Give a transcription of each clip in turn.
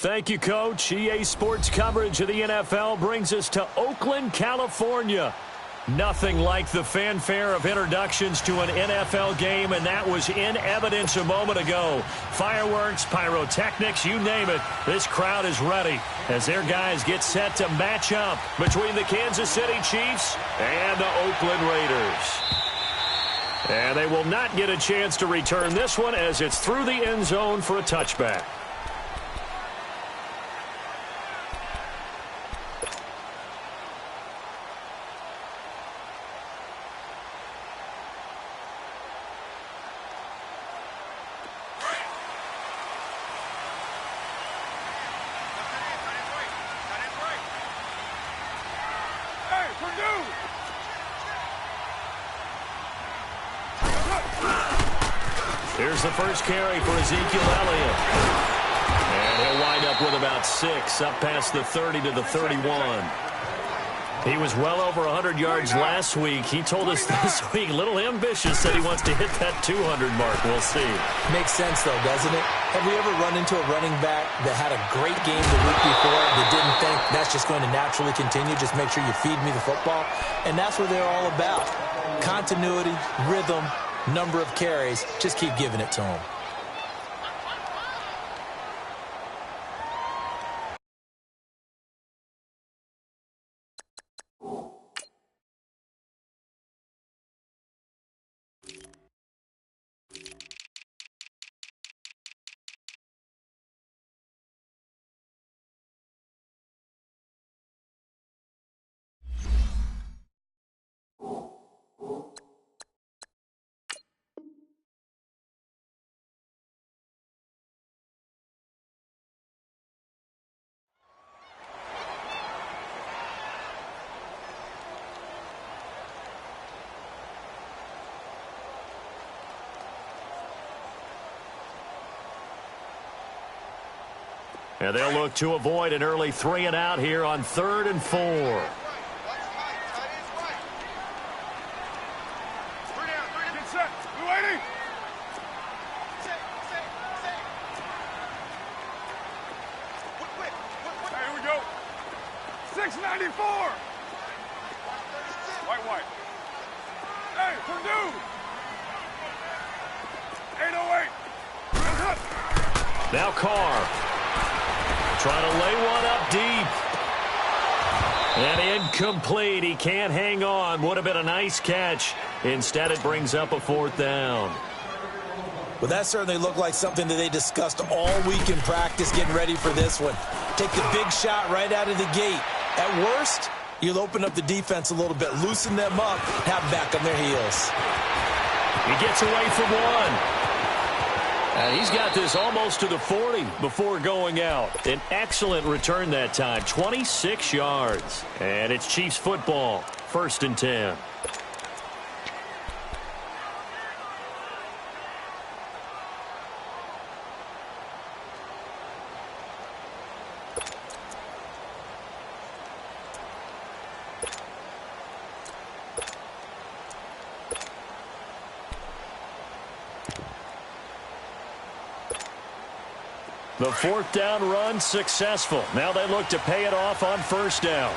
Thank you, Coach. EA Sports coverage of the NFL brings us to Oakland, California. Nothing like the fanfare of introductions to an NFL game, and that was in evidence a moment ago. Fireworks, pyrotechnics, you name it. This crowd is ready as their guys get set to match up between the Kansas City Chiefs and the Oakland Raiders. And they will not get a chance to return this one as it's through the end zone for a touchback. Here's the first carry for Ezekiel Elliott. And he'll wind up with about 6, up past the 30 to the 31. He was well over 100 yards last week. He told us this week, a little ambitious, said he wants to hit that 200 mark. We'll see. Makes sense, though, doesn't it? Have we ever run into a running back that had a great game the week before that didn't think that's just going to naturally continue? Just make sure you feed me the football. And that's what they're all about. Continuity, rhythm, number of carries. Just keep giving it to him. And they'll look to avoid an early 3 and out here on 3rd and 4. Now Carr. Trying to lay one up deep. And incomplete. He can't hang on. Would have been a nice catch. Instead, it brings up a 4th down. Well, that certainly looked like something that they discussed all week in practice getting ready for this one. Take the big shot right out of the gate. At worst, you'll open up the defense a little bit, loosen them up, have them back on their heels. He gets away from one. And he's got this almost to the 40 before going out. An excellent return that time, 26 yards. And it's Chiefs football, 1st and 10. The 4th down run successful. Now they look to pay it off on 1st down.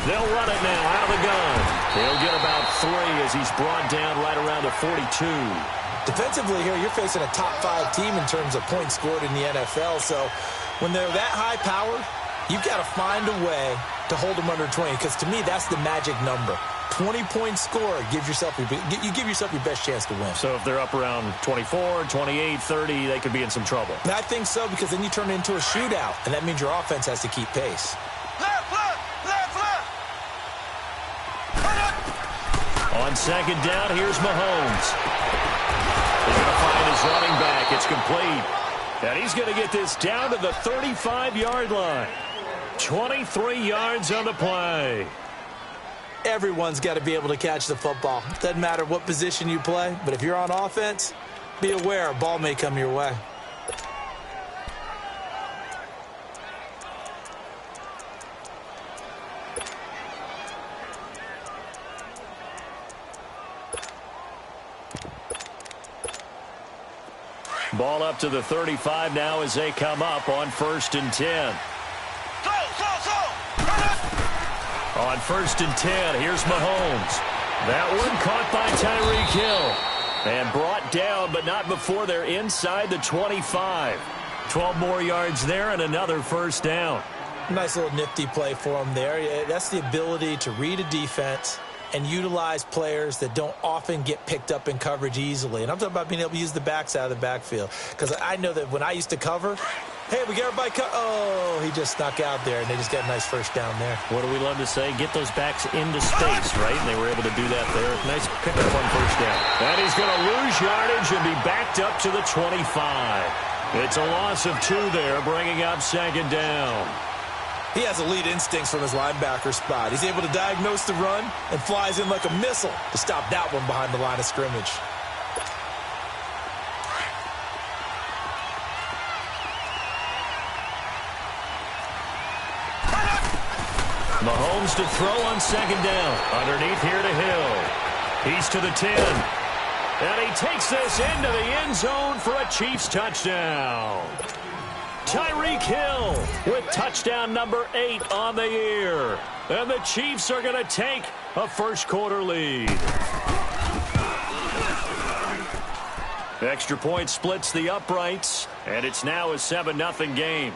They'll run it now out of the gun. He'll get about 3 as he's brought down right around the 42. Defensively here, you're facing a top 5 team in terms of points scored in the NFL. So when they're that high powered, you've got to find a way to hold them under 20. Because to me, that's the magic number. 20-point score, you give yourself your best chance to win. So if they're up around 24, 28, 30, they could be in some trouble. I think so, because then you turn it into a shootout, and that means your offense has to keep pace. On 2nd down, here's Mahomes. He's going to find his running back. It's complete. And he's going to get this down to the 35-yard line. 23 yards on the play. Everyone's got to be able to catch the football. Doesn't matter what position you play, but if you're on offense, be aware a ball may come your way. Ball up to the 35 now as they come up on 1st and 10. On 1st and 10, here's Mahomes. That one caught by Tyreek Hill. And brought down, but not before they're inside the 25. 12 more yards there and another first down. Nice little nifty play for him there. That's the ability to read a defense and utilize players that don't often get picked up in coverage easily. And I'm talking about being able to use the backs out of the backfield. Because I know that when I used to cover, hey, we got everybody oh, he just snuck out there, and they just got a nice first down there. What do we love to say? Get those backs into space, right? And they were able to do that there. Nice pickup on first down. And he's going to lose yardage and be backed up to the 25. It's a loss of 2 there, bringing up 2nd down. He has elite instincts from his linebacker spot. He's able to diagnose the run and flies in like a missile to stop that one behind the line of scrimmage. Mahomes to throw on 2nd down. Underneath here to Hill. He's to the 10. And he takes this into the end zone for a Chiefs touchdown. Tyreek Hill with touchdown number 8 on the year. And the Chiefs are going to take a first-quarter lead. Extra point splits the uprights, and it's now a 7-0 game.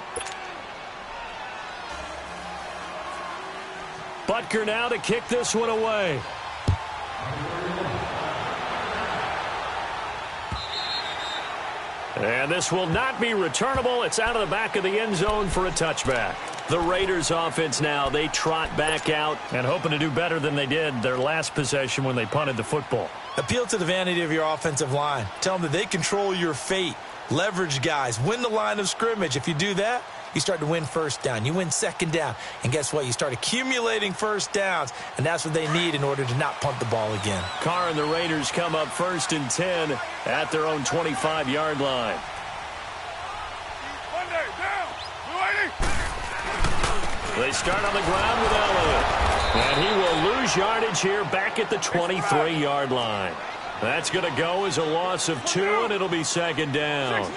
Butker now to kick this one away. And this will not be returnable. It's out of the back of the end zone for a touchback. The Raiders offense now, they trot back out and hoping to do better than they did their last possession when they punted the football. Appeal to the vanity of your offensive line. Tell them that they control your fate. Leverage guys. Win the line of scrimmage. If you do that, you start to win first down. You win 2nd down. And guess what? You start accumulating first downs. And that's what they need in order to not punt the ball again. Carr and the Raiders come up 1st and 10 at their own 25-yard line. They start on the ground with Elliott. And he will lose yardage here back at the 23-yard line. That's going to go as a loss of 2, and it'll be 2nd down.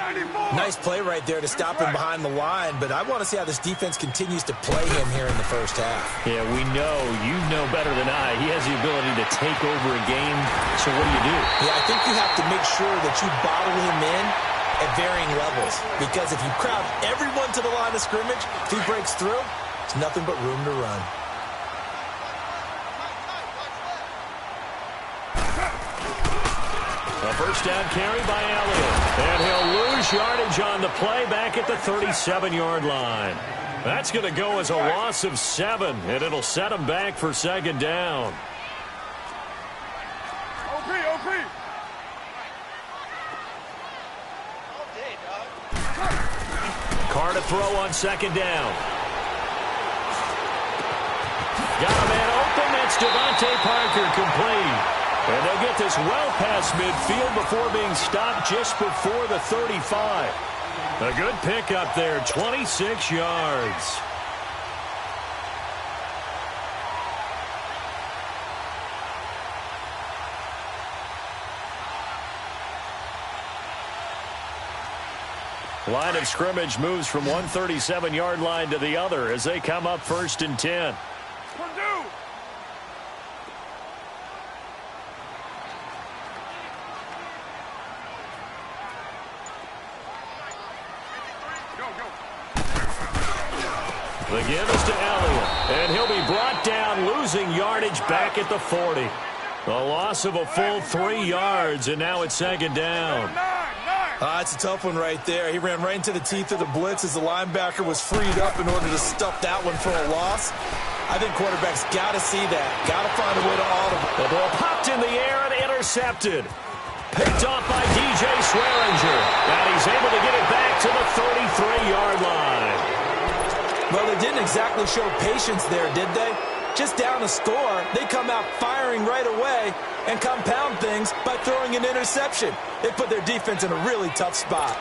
Nice play right there to stop him behind the line, but I want to see how this defense continues to play him here in the first half. Yeah, we know, you know better than I, he has the ability to take over a game, so what do? Yeah, I think you have to make sure that you bottle him in at varying levels, because if you crowd everyone to the line of scrimmage, if he breaks through, it's nothing but room to run. A first down carry by Elliott. And he'll lose yardage on the play back at the 37-yard line. That's going to go as a loss of 7, and it'll set him back for 2nd down. Carr to throw on 2nd down. Got a man open. That's Devontae Parker complete. And they'll get this well past midfield before being stopped just before the 35. A good pickup there, 26 yards. Line of scrimmage moves from one 37-yard line to the other as they come up 1st and 10. The give is to Elliott, and he'll be brought down, losing yardage back at the 40. A loss of a full 3 yards, and now it's 2nd down. That's a tough one right there. He ran right into the teeth of the blitz as the linebacker was freed up in order to stuff that one for a loss. I think quarterbacks got to see that. Got to find a way to audible. The ball popped in the air and intercepted. Picked off by DJ Swearinger. And he's able to get it back to the 33-yard line. Well, they didn't exactly show patience there, did they? Just down a score, they come out firing right away and compound things by throwing an interception. They put their defense in a really tough spot.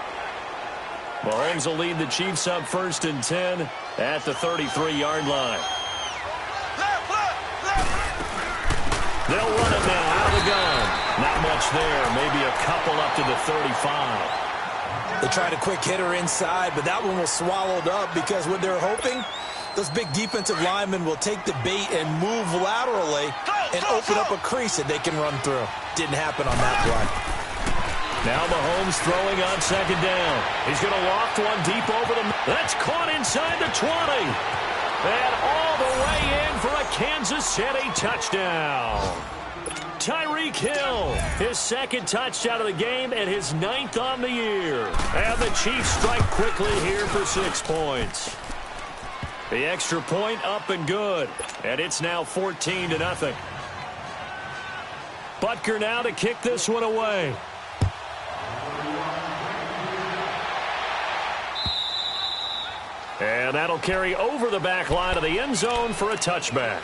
Mahomes will lead the Chiefs up 1st and 10 at the 33-yard line. They'll run it now out of the gun. Not much there, maybe a couple up to the 35. They tried a quick hitter inside, but that one was swallowed up because what they're hoping, those big defensive linemen will take the bait and move laterally and open up a crease that they can run through. Didn't happen on that play. Now Mahomes throwing on second down. He's going to loft one deep over the... That's caught inside the 20. And all the way in for a Kansas City touchdown. Tyreek Hill, his second touchdown of the game and his 9th on the year. And the Chiefs strike quickly here for 6 points. The extra point up and good. And it's now 14-0. Butker now to kick this one away. And that'll carry over the back line of the end zone for a touchback.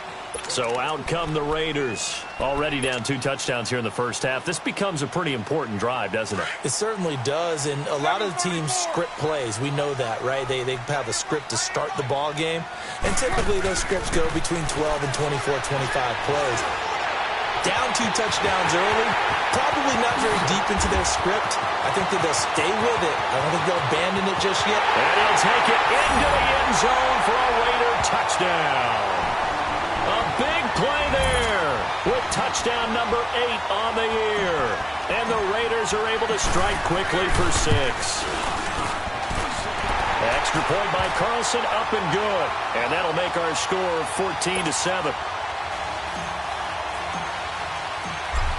So out come the Raiders. Already down 2 touchdowns here in the first half. This becomes a pretty important drive, doesn't it? It certainly does, and a lot of the teams script plays. We know that, right? They have a script to start the ball game, and typically those scripts go between 12 and 24, 25 plays. Down 2 touchdowns early, probably not very deep into their script. I think that they'll stay with it. I don't think they'll abandon it just yet. And he'll take it into the end zone for a Raider touchdown. A big play there with touchdown number 8 on the year. And the Raiders are able to strike quickly for 6. Extra point by Carlson, up and good. And that'll make our score 14-7.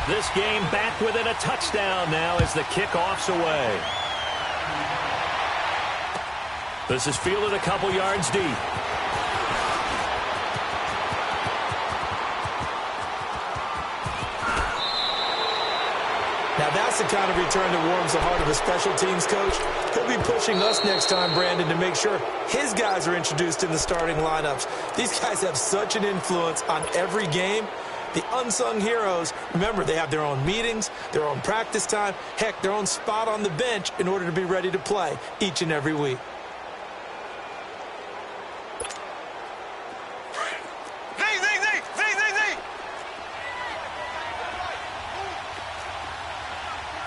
This game back within a touchdown now as the kickoff's away. This is fielded a couple yards deep. Now that's the kind of return that warms the heart of a special teams coach. He'll be pushing us next time, Brandon, to make sure his guys are introduced in the starting lineups. These guys have such an influence on every game. The unsung heroes, remember, they have their own meetings, their own practice time, heck, their own spot on the bench in order to be ready to play each and every week.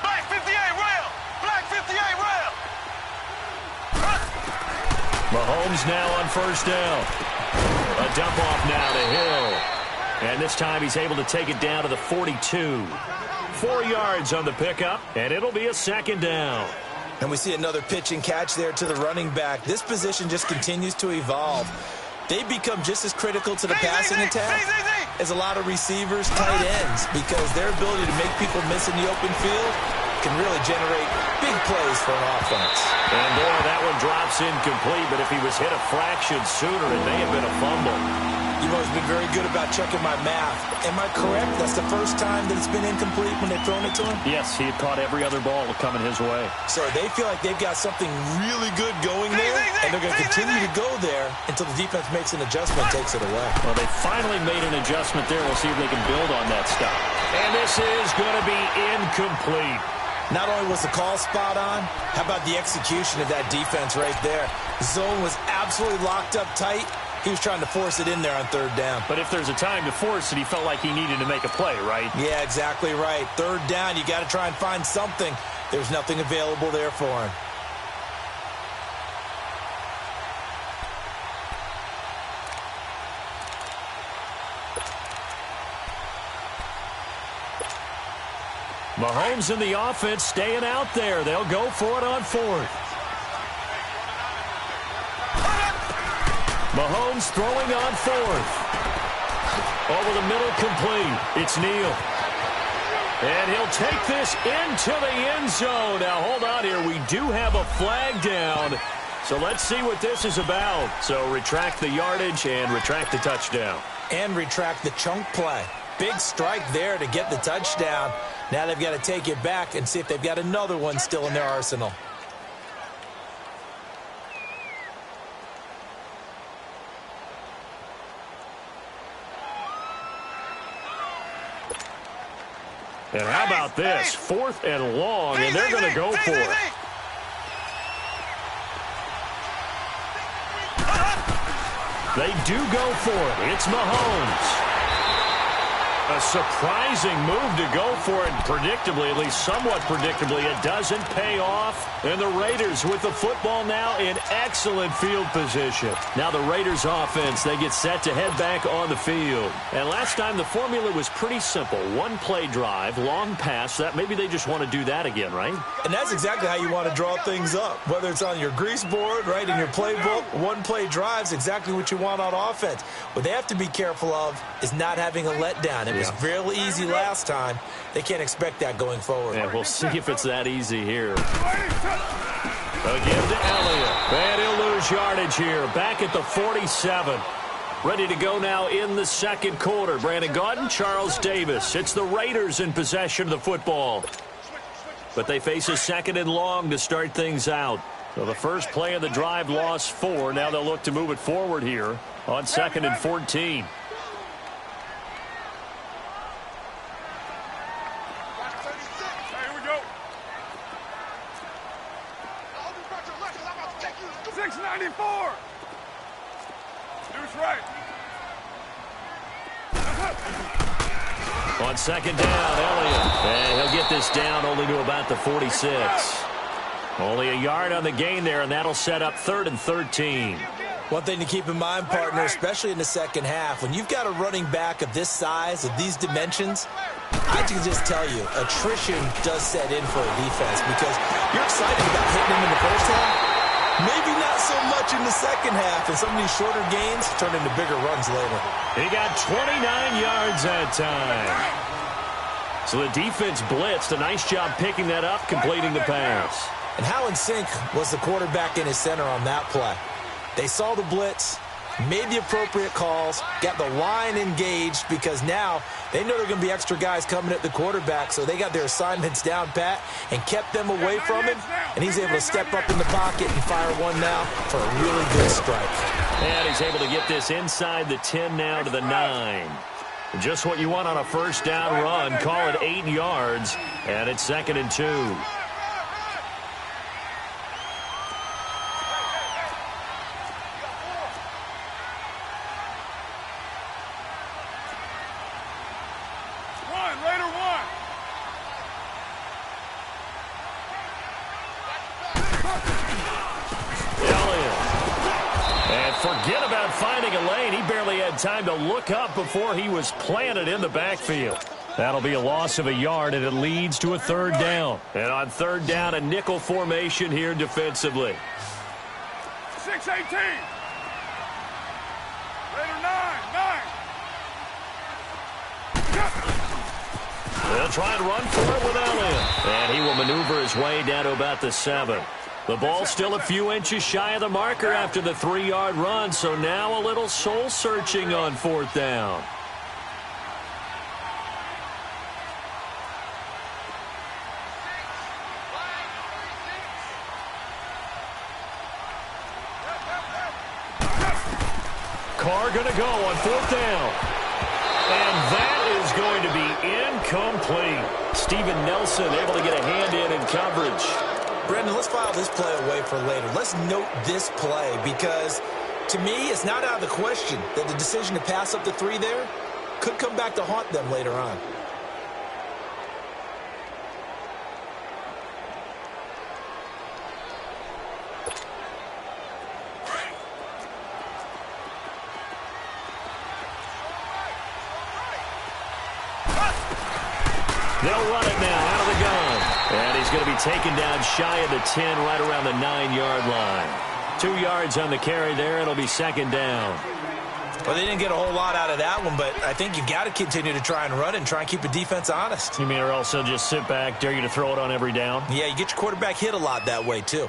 Black 58 rail! Black 58 rail! Mahomes now on first down. A dump off now to Hill. And this time he's able to take it down to the 42. 4 yards on the pickup, and it'll be a second down. And we see another pitch and catch there to the running back. This position just continues to evolve. They become just as critical to the passing attack as a lot of receivers, tight ends, because their ability to make people miss in the open field can really generate big plays for an offense. And boy, that one drops incomplete, but if he was hit a fraction sooner, it may have been a fumble. You've always been very good about checking my math. Am I correct? That's the first time that it's been incomplete when they've thrown it to him? Yes, he had caught every other ball coming his way. So they feel like they've got something really good going there, and they're going to continue to go there until the defense makes an adjustment, takes it away. Well, they finally made an adjustment there. We'll see if they can build on that stuff. And this is going to be incomplete. Not only was the call spot on, how about the execution of that defense right there? The zone was absolutely locked up tight. He was trying to force it in there on third down. But if there's a time to force it, he felt like he needed to make a play, right? Yeah, exactly right. Third down, you got to try and find something. There's nothing available there for him. Mahomes and the offense staying out there. They'll go for it on fourth. Mahomes throwing on fourth. Over the middle, complete. It's Neal. And he'll take this into the end zone. Now, hold on here. We do have a flag down. So let's see what this is about. So retract the yardage and retract the touchdown. And retract the chunk play. Big strike there to get the touchdown. Now they've got to take it back and see if they've got another one still in their arsenal. And how about this? 4th and long, and they're going to go for it. They do go for it. It's Mahomes. A surprising move to go for it. Predictably, at least somewhat predictably, it doesn't pay off. And the Raiders with the football now in excellent field position. Now the Raiders offense, they get set to head back on the field. And last time the formula was pretty simple. One play drive, long pass. That maybe they just want to do that again, right? And that's exactly how you want to draw things up. Whether it's on your grease board, right, in your playbook, one play drive is exactly what you want on offense. What they have to be careful of is not having a letdown. It was real easy last time. They can't expect that going forward. And we'll see if it's that easy here. Again to Elliott. And he'll lose yardage here. Back at the 47. Ready to go now in the second quarter. Brandon Gaudin, Charles Davis. It's the Raiders in possession of the football. But they face a second and long to start things out. So the first play of the drive lost 4. Now they'll look to move it forward here on 2nd and 14. On second down, Elliott. And he'll get this down only to about the 46. Only a yard on the gain there, and that'll set up 3rd and 13. One thing to keep in mind, partner, especially in the second half, when you've got a running back of this size, of these dimensions, I can just tell you, attrition does set in for a defense because you're excited about hitting him in the first half. Maybe not so much in the second half, and some of these shorter gains turn into bigger runs later. He got 29 yards that time. So the defense blitzed. A nice job picking that up, completing the pass. And how in sync was the quarterback in his center on that play? They saw the blitz, made the appropriate calls, got the line engaged because now they know there are going to be extra guys coming at the quarterback, so they got their assignments down pat and kept them away from him, and he's able to step up in the pocket and fire one now for a really good strike. And he's able to get this inside the 10 now to the 9. Just what you want on a first down run. Call it 8 yards, and it's 2nd and 2. Forget about finding a lane. He barely had time to look up before he was planted in the backfield. That'll be a loss of a yard, and it leads to a 3rd down. And on 3rd down, a nickel formation here defensively. 6-18. Raider 9. They'll try and run for it with Elliott. And he will maneuver his way down to about the 7. The ball still a few inches shy of the marker after the 3-yard run, so now a little soul-searching on 4th down. Carr going to go on 4th down. And that is going to be incomplete. Steven Nelson able to get a hand in coverage. Brendan, let's file this play away for later. Let's note this play because, to me, it's not out of the question that the decision to pass up the 3 there could come back to haunt them later on. They'll run it now out of the gun. And he's going to be taken down shy of the 10, right around the 9-yard line. 2 yards on the carry there. It'll be 2nd down. Well, they didn't get a whole lot out of that one, but I think you've got to continue to try and run it and try and keep the defense honest. You mean or else they'll just sit back, dare you to throw it on every down? Yeah, you get your quarterback hit a lot that way, too.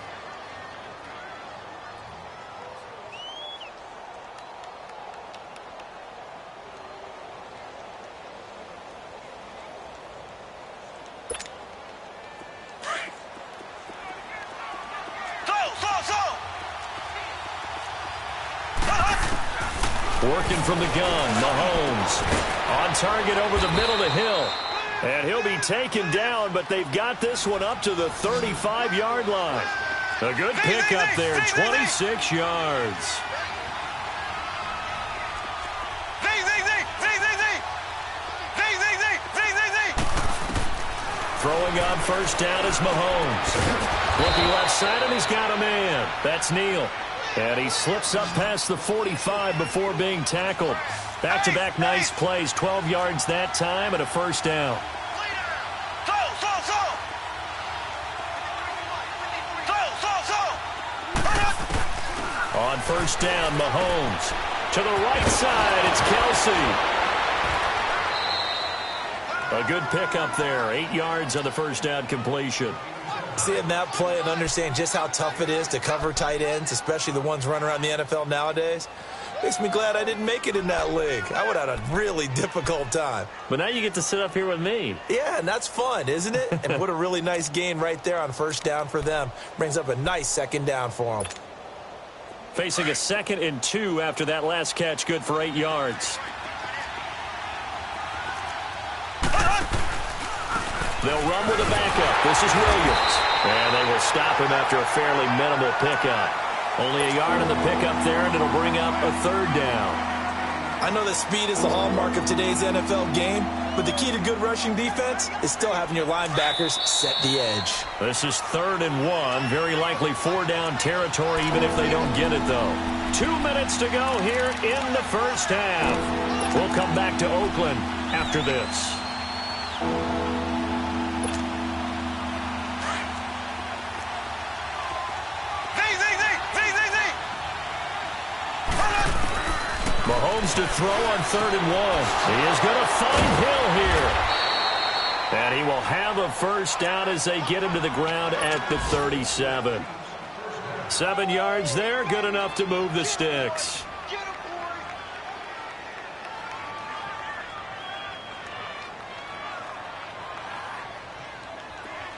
Working from the gun, Mahomes on target over the middle to Hill. And he'll be taken down, but they've got this one up to the 35-yard line. A good pickup there, 26 yards. Throwing on first down is Mahomes. Looking left side, and he's got a man. That's Neal. And he slips up past the 45 before being tackled. Back-to-back nice plays, 12 yards that time and a first down. On first down, Mahomes. To the right side, it's Kelsey. A good pickup there, 8 yards on the first down completion. Seeing that play and understand just how tough it is to cover tight ends, especially the ones running around the NFL nowadays, makes me glad I didn't make it in that league. I would have had a really difficult time. But now you get to sit up here with me. Yeah, and that's fun, isn't it? And what a really nice gain right there on first down for them. Brings up a nice second down for them. Facing a 2nd and 2 after that last catch, good for 8 yards. They'll run with a backup. This is Williams. And they will stop him after a fairly minimal pickup. Only a yard in the pickup there, and it'll bring up a 3rd down. I know that speed is the hallmark of today's NFL game, but the key to good rushing defense is still having your linebackers set the edge. This is 3rd and 1. Very likely 4-down territory, even if they don't get it, though. 2 minutes to go here in the first half. We'll come back to Oakland after this. Mahomes to throw on 3rd and 1. He is going to find Hill here. And he will have a first down as they get him to the ground at the 37. 7 yards there, good enough to move the sticks.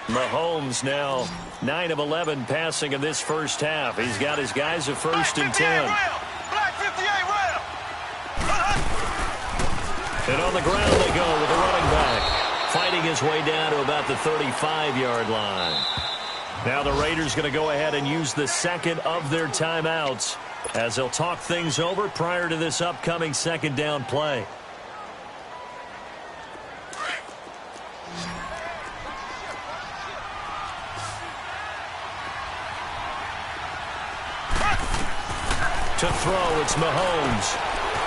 Mahomes now 9 of 11 passing in this first half. He's got his guys at 1st and 10. And on the ground they go with the running back, fighting his way down to about the 35-yard line. Now the Raiders going to go ahead and use the 2nd of their timeouts as they'll talk things over prior to this upcoming 2nd down play. To throw, it's Mahomes.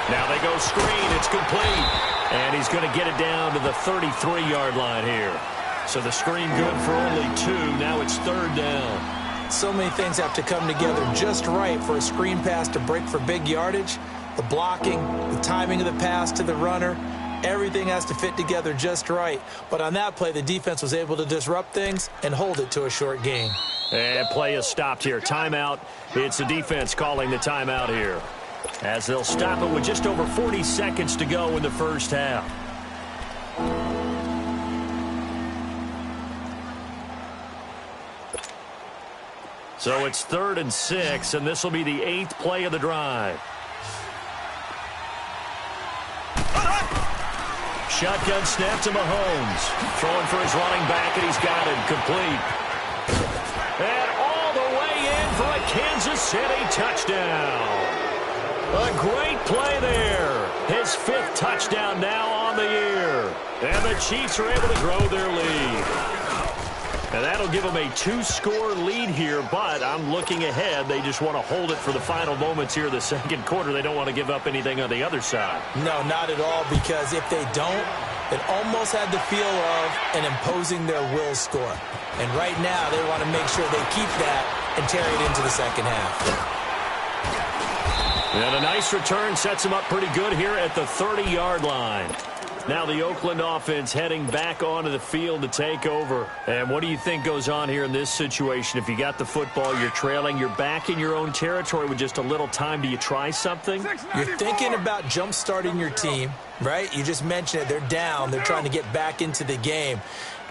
Now they go screen, it's complete. And he's going to get it down to the 33-yard line here. So the screen good for only 2. Now it's 3rd down. So many things have to come together just right for a screen pass to break for big yardage. The blocking, the timing of the pass to the runner, everything has to fit together just right. But on that play, the defense was able to disrupt things and hold it to a short gain. And play is stopped here. Timeout. It's the defense calling the timeout here, as they'll stop it with just over 40 seconds to go in the first half. So it's 3rd and 6, and this will be the 8th play of the drive. Shotgun snap to Mahomes. Throwing for his running back, and he's got it complete. And all the way in for a Kansas City touchdown. A great play there. His 5th touchdown now on the year. And the Chiefs are able to grow their lead. And that'll give them a 2-score lead here, but I'm looking ahead. They just want to hold it for the final moments here of the 2nd quarter. They don't want to give up anything on the other side. No, not at all, because if they don't, it almost had the feel of an imposing their will score. And right now, they want to make sure they keep that and carry it into the 2nd half. And a nice return sets him up pretty good here at the 30-yard line. Now the Oakland offense heading back onto the field to take over. And what do you think goes on here in this situation? If you got the football, you're trailing, you're back in your own territory with just a little time. Do you try something? You're thinking about jump-starting your team, right? You just mentioned it. They're down. They're trying to get back into the game.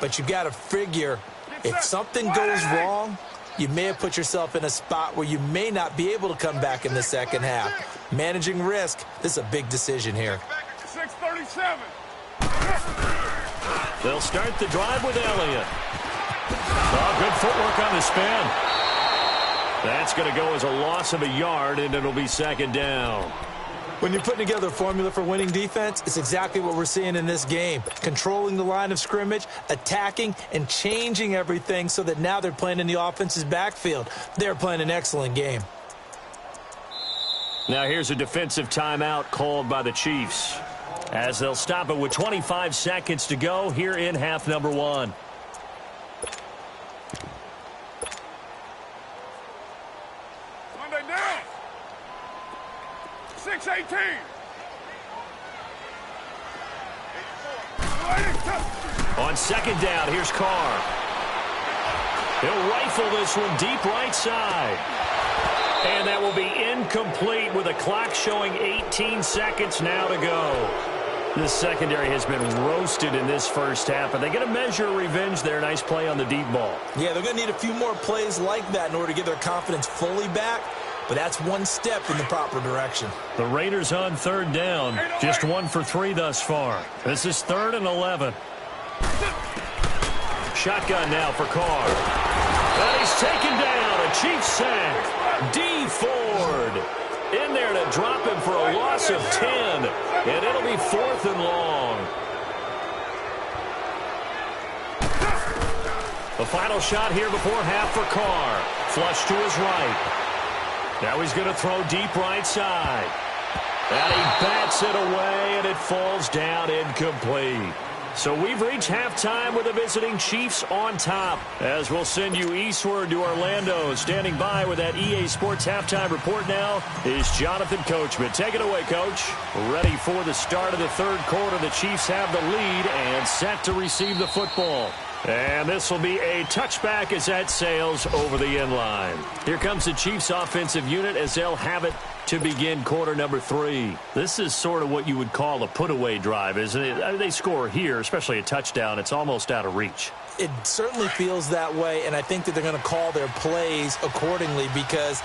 But you've got to figure if something goes wrong, you may have put yourself in a spot where you may not be able to come back in the 2nd half. Managing risk, this is a big decision here. 6:37. They'll start the drive with Elliott. Oh, good footwork on the spin. That's going to go as a loss of a yard, and it'll be 2nd down. When you're putting together a formula for winning defense, it's exactly what we're seeing in this game. Controlling the line of scrimmage, attacking, and changing everything so that now they're playing in the offense's backfield. They're playing an excellent game. Now here's a defensive timeout called by the Chiefs, as they'll stop it with 25 seconds to go here in half number 1. Monday down. 6-18. On second down, here's Carr. He'll rifle this one deep right side. And that will be incomplete with a clock showing 18 seconds now to go. This secondary has been roasted in this first half, but they get a measure of revenge there. Nice play on the deep ball. Yeah, they're going to need a few more plays like that in order to get their confidence fully back, but that's one step in the proper direction. The Raiders on third down, just 1 for 3 thus far. This is 3rd and 11. Shotgun now for Carr. And he's taken down, a Chiefs sack. D. Ford in there to drop him for a loss of 10, and it'll be 4th and long. The final shot here before half for Carr. Flush to his right. Now he's going to throw deep right side. And he bats it away, and it falls down incomplete. So we've reached halftime with the visiting Chiefs on top, as we'll send you eastward to Orlando. Standing by with that EA Sports halftime report now is Jonathan Coachman. Take it away, Coach. Ready for the start of the third quarter. The Chiefs have the lead and set to receive the football. And this will be a touchback as that sails over the end line. Here comes the Chiefs offensive unit as they'll have it to begin quarter number 3. This is sort of what you would call a put-away drive, isn't it? They score here, especially a touchdown. It's almost out of reach. It certainly feels that way, and I think that they're going to call their plays accordingly, because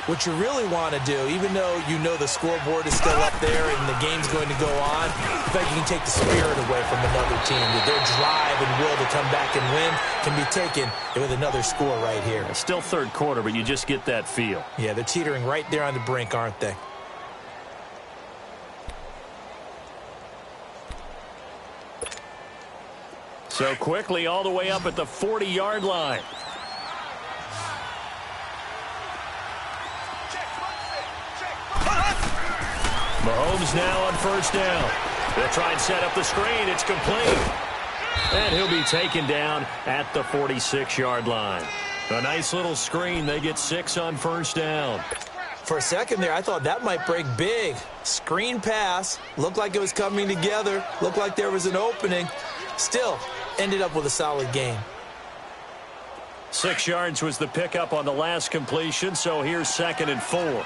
what you really want to do, even though you know the scoreboard is still up there and the game's going to go on, in fact, you can take the spirit away from another team. That their drive and will to come back and win can be taken with another score right here. It's still third quarter, but you just get that feel. Yeah, they're teetering right there on the brink, aren't they? So quickly all the way up at the 40-yard line. Mahomes now on first down. They'll try and set up the screen. It's complete. And he'll be taken down at the 46-yard line. A nice little screen. They get 6 on first down. For a second there, I thought that might break big. Screen pass. Looked like it was coming together. Looked like there was an opening. Still, ended up with a solid game. 6 yards was the pickup on the last completion, so here's 2nd and 4.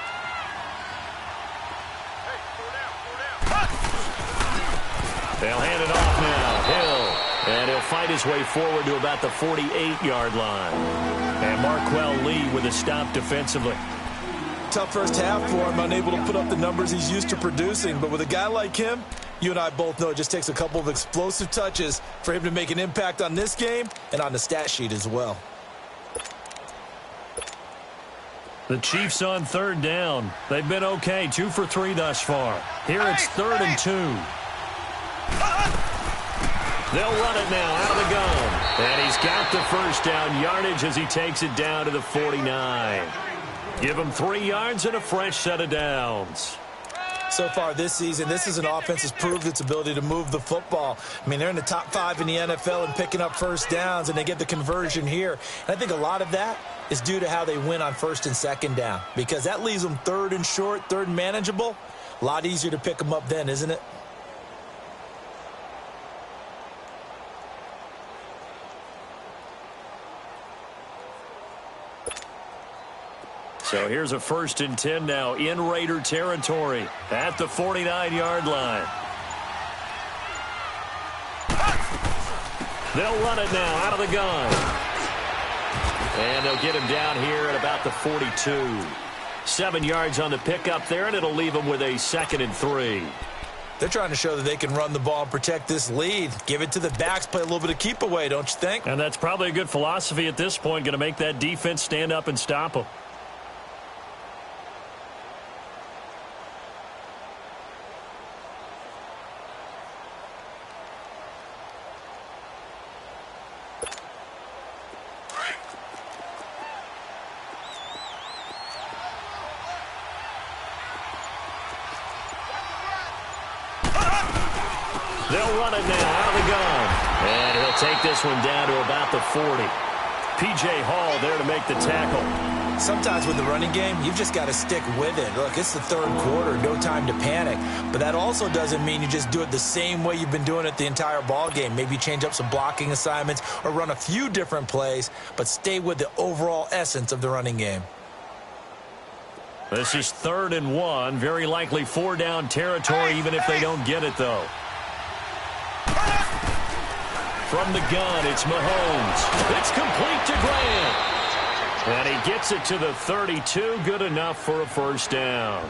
They'll hand it off now. Hill. And he'll fight his way forward to about the 48-yard line. And Marquell Lee with a stop defensively. Tough first half for him, unable to put up the numbers he's used to producing. But with a guy like him, you and I both know it just takes a couple of explosive touches for him to make an impact on this game and on the stat sheet as well. The Chiefs on third down. They've been okay, 2 for 3 thus far. Here it's 3rd and 2. They'll run it now out of the gun. And he's got the first down yardage as he takes it down to the 49. Give him 3 yards and a fresh set of downs. So far this season, this is an offense that's proved its ability to move the football. I mean, they're in the top 5 in the NFL and picking up first downs, and they get the conversion here. And I think a lot of that is due to how they win on 1st and 2nd down, because that leaves them 3rd and short, 3rd and manageable. A lot easier to pick them up then, isn't it? So here's a 1st and 10 now in Raider territory at the 49-yard line. They'll run it now out of the gun. And they'll get him down here at about the 42. 7 yards on the pickup there, and it'll leave them with a 2nd and 3. They're trying to show that they can run the ball and protect this lead. Give it to the backs, play a little bit of keep away, don't you think? And that's probably a good philosophy at this point, going to make that defense stand up and stop them. They'll run it now out of the gun. And he'll take this one down to about the 40. P.J. Hall there to make the tackle. Sometimes with the running game, you've just got to stick with it. Look, it's the third quarter, no time to panic. But that also doesn't mean you just do it the same way you've been doing it the entire ball game. Maybe change up some blocking assignments or run a few different plays, but stay with the overall essence of the running game. This is 3rd and 1. Very likely 4-down territory, even if they don't get it, though. From the gun, it's Mahomes. It's complete to Grant. And he gets it to the 32. Good enough for a first down.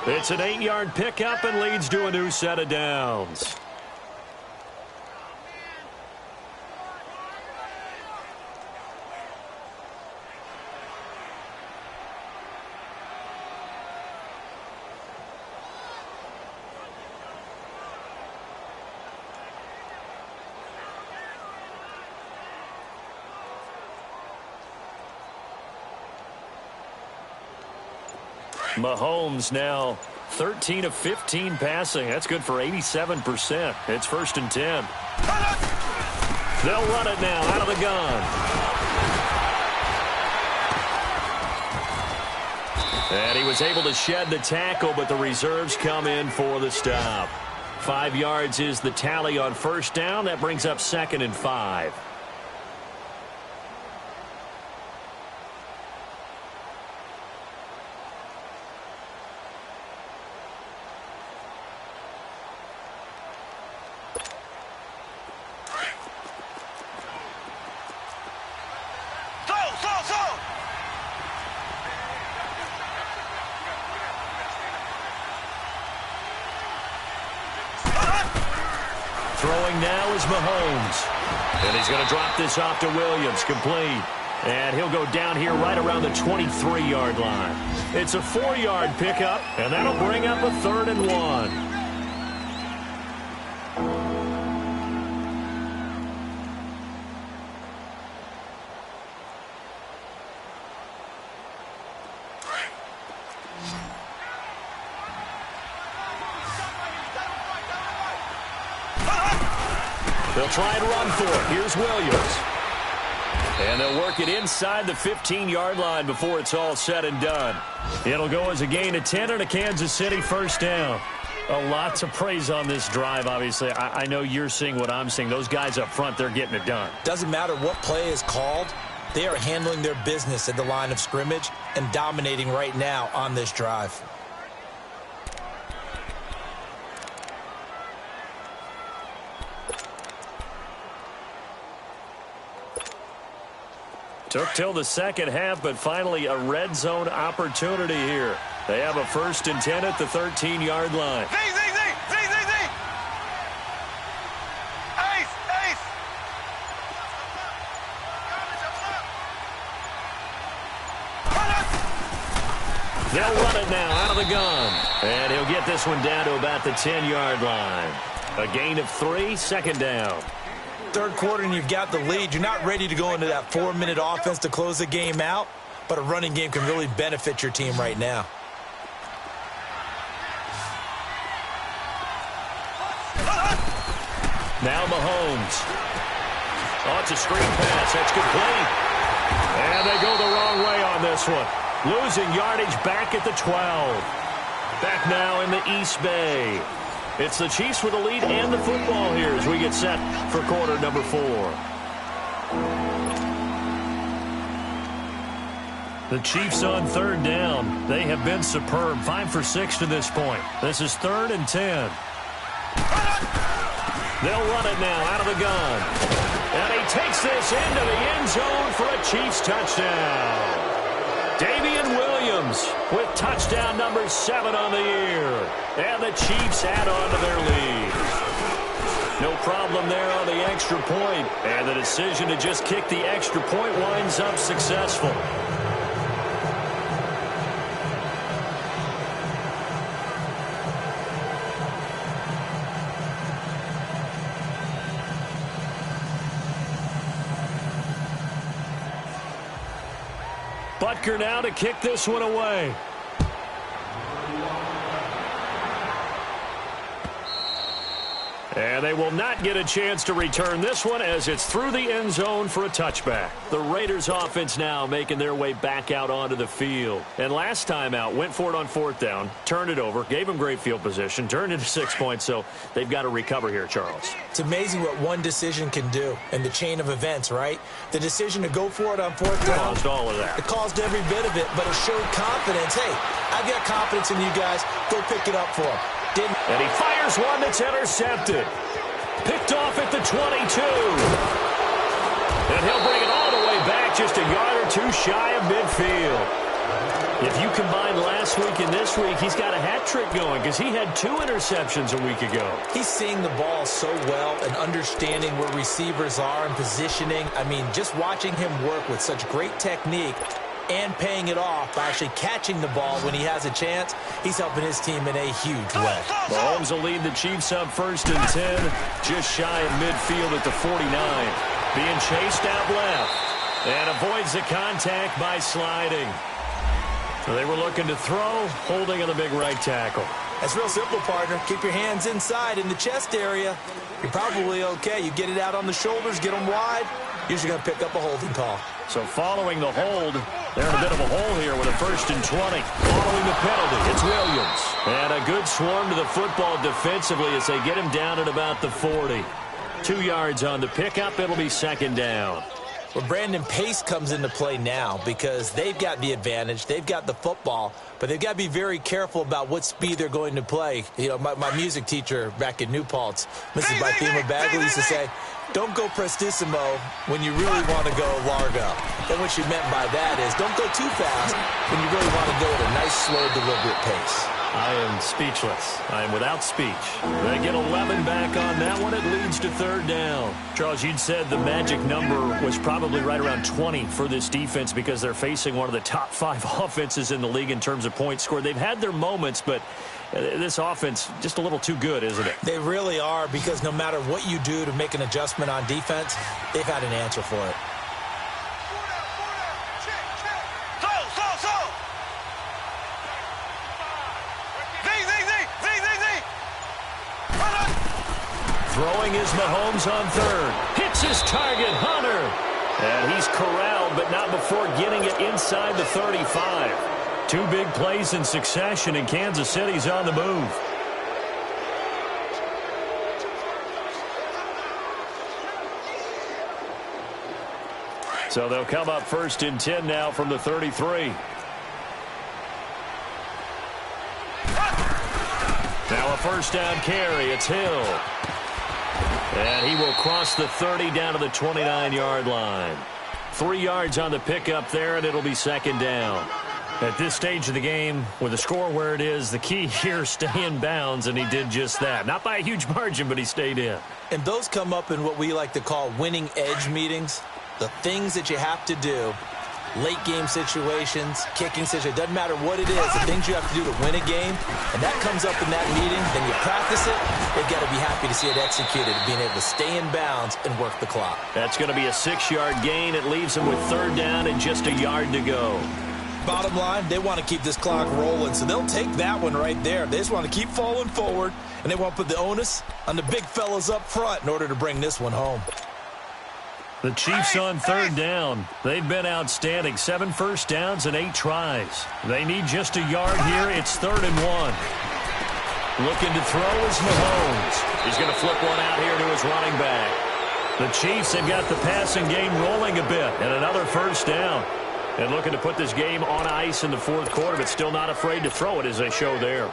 It's an 8-yard pickup and leads to a new set of downs. Mahomes now 13 of 15 passing. That's good for 87%. It's 1st and 10. They'll run it now out of the gun. And he was able to shed the tackle, but the reserves come in for the stop. 5 yards is the tally on first down. That brings up 2nd and 5. Throwing now is Mahomes. And he's going to drop this off to Williams. Complete. And he'll go down here right around the 23-yard line. It's a 4-yard pickup, and that'll bring up a 3rd and 1. They'll try and run for it. Here's Williams. And they'll work it inside the 15-yard line before it's all said and done. It'll go as a gain of 10 and a Kansas City first down. A lot to praise on this drive, obviously. I know you're seeing what I'm seeing. Those guys up front, they're getting it done. Doesn't matter what play is called. They are handling their business at the line of scrimmage and dominating right now on this drive. Took till the second half, but finally a red zone opportunity here. They have a 1st and 10 at the 13-yard line. Z. Ace. They'll run it now out of the gun. And he'll get this one down to about the 10-yard line. A gain of 3, 2nd down. Third quarter and you've got the lead. You're not ready to go into that 4-minute offense to close the game out, but a running game can really benefit your team right now. Now Mahomes. Oh, it's a screen pass. That's complete. And they go the wrong way on this one. Losing yardage back at the 12. Back now in the East Bay. It's the Chiefs with the lead and the football here as we get set for quarter number 4. The Chiefs on 3rd down. They have been superb. 5 for 6 to this point. This is 3rd and 10. They'll run it now out of the gun. And he takes this into the end zone for a Chiefs touchdown. Davian Williams with touchdown number 7 on the year. And the Chiefs add on to their lead. No problem there on the extra point. And the decision to just kick the extra point winds up successful. Butker now to kick this one away. And they will not get a chance to return this one as it's through the end zone for a touchback. The Raiders offense now making their way back out onto the field. And last time out, went for it on 4th down, turned it over, gave them great field position, turned into 6 points, so they've got to recover here, Charles. It's amazing what one decision can do in the chain of events, right? The decision to go for it on 4th down. Caused all of that. It caused every bit of it, but it showed confidence. Hey, I've got confidence in you guys. Go pick it up for him. And he fires one that's intercepted. Picked off at the 22. And he'll bring it all the way back just a yard or two shy of midfield. If you combine last week and this week, he's got a hat trick going because he had 2 interceptions a week ago. He's seeing the ball so well and understanding where receivers are and positioning. I mean, just watching him work with such great technique and paying it off by actually catching the ball when he has a chance, he's helping his team in a huge way. Mahomes will lead the Chiefs up 1st and 10, just shy of midfield at the 49. Being chased out left and avoids the contact by sliding. So they were looking to throw, holding on the big right tackle. That's real simple, partner. Keep your hands inside in the chest area. You're probably okay. You get it out on the shoulders, get them wide, usually going to pick up a holding call. So following the hold, they're in a bit of a hole here with a 1st and 20. Following the penalty, it's Williams. And a good swarm to the football defensively as they get him down at about the 40. 2 yards on the pickup, it'll be 2nd down. Well, Brandon, pace comes into play now because they've got the advantage. They've got the football, but they've got to be very careful about what speed they're going to play. You know, my music teacher back in New Paltz, Mrs. Bythema Bagley, used to say, don't go prestissimo when you really want to go largo. And what she meant by that is don't go too fast when you really want to go at a nice, slow, deliberate pace. I am speechless. I am without speech. They get 11 back on that one. It leads to 3rd down. Charles, you'd said the magic number was probably right around 20 for this defense because they're facing one of the top 5 offenses in the league in terms of points scored. They've had their moments, but this offense just a little too good, isn't it? They really are, because no matter what you do to make an adjustment on defense, they've had an answer for it. Throwing is Mahomes on 3rd. Hits his target, Hunter. And he's corralled, but not before getting it inside the 35. 2 big plays in succession, and Kansas City's on the move. So they'll come up 1st and 10 now from the 33. Now a 1st down carry. It's Hill. And he will cross the 30 down to the 29-yard line. 3 yards on the pickup there, and it'll be 2nd down. At this stage of the game, with the score where it is, the key here, stay in bounds, and he did just that. Not by a huge margin, but he stayed in. And those come up in what we like to call winning edge meetings. The things that you have to do, late game situations, kicking situations, doesn't matter what it is, the things you have to do to win a game, and that comes up in that meeting, then you practice it, they've got to be happy to see it executed, being able to stay in bounds and work the clock. That's going to be a 6-yard gain. It leaves them with 3rd down and just a yard to go. Bottom line, they want to keep this clock rolling, so they'll take that one right there. They just want to keep falling forward, and they want to put the onus on the big fellas up front in order to bring this one home. The Chiefs on 3rd down. They've been outstanding. 7 first downs and 8 tries. They need just a yard here. It's 3rd and 1. Looking to throw is Mahomes. He's going to flip one out here to his running back. The Chiefs have got the passing game rolling a bit, and another 1st down. And looking to put this game on ice in the 4th quarter, but still not afraid to throw it as they show there.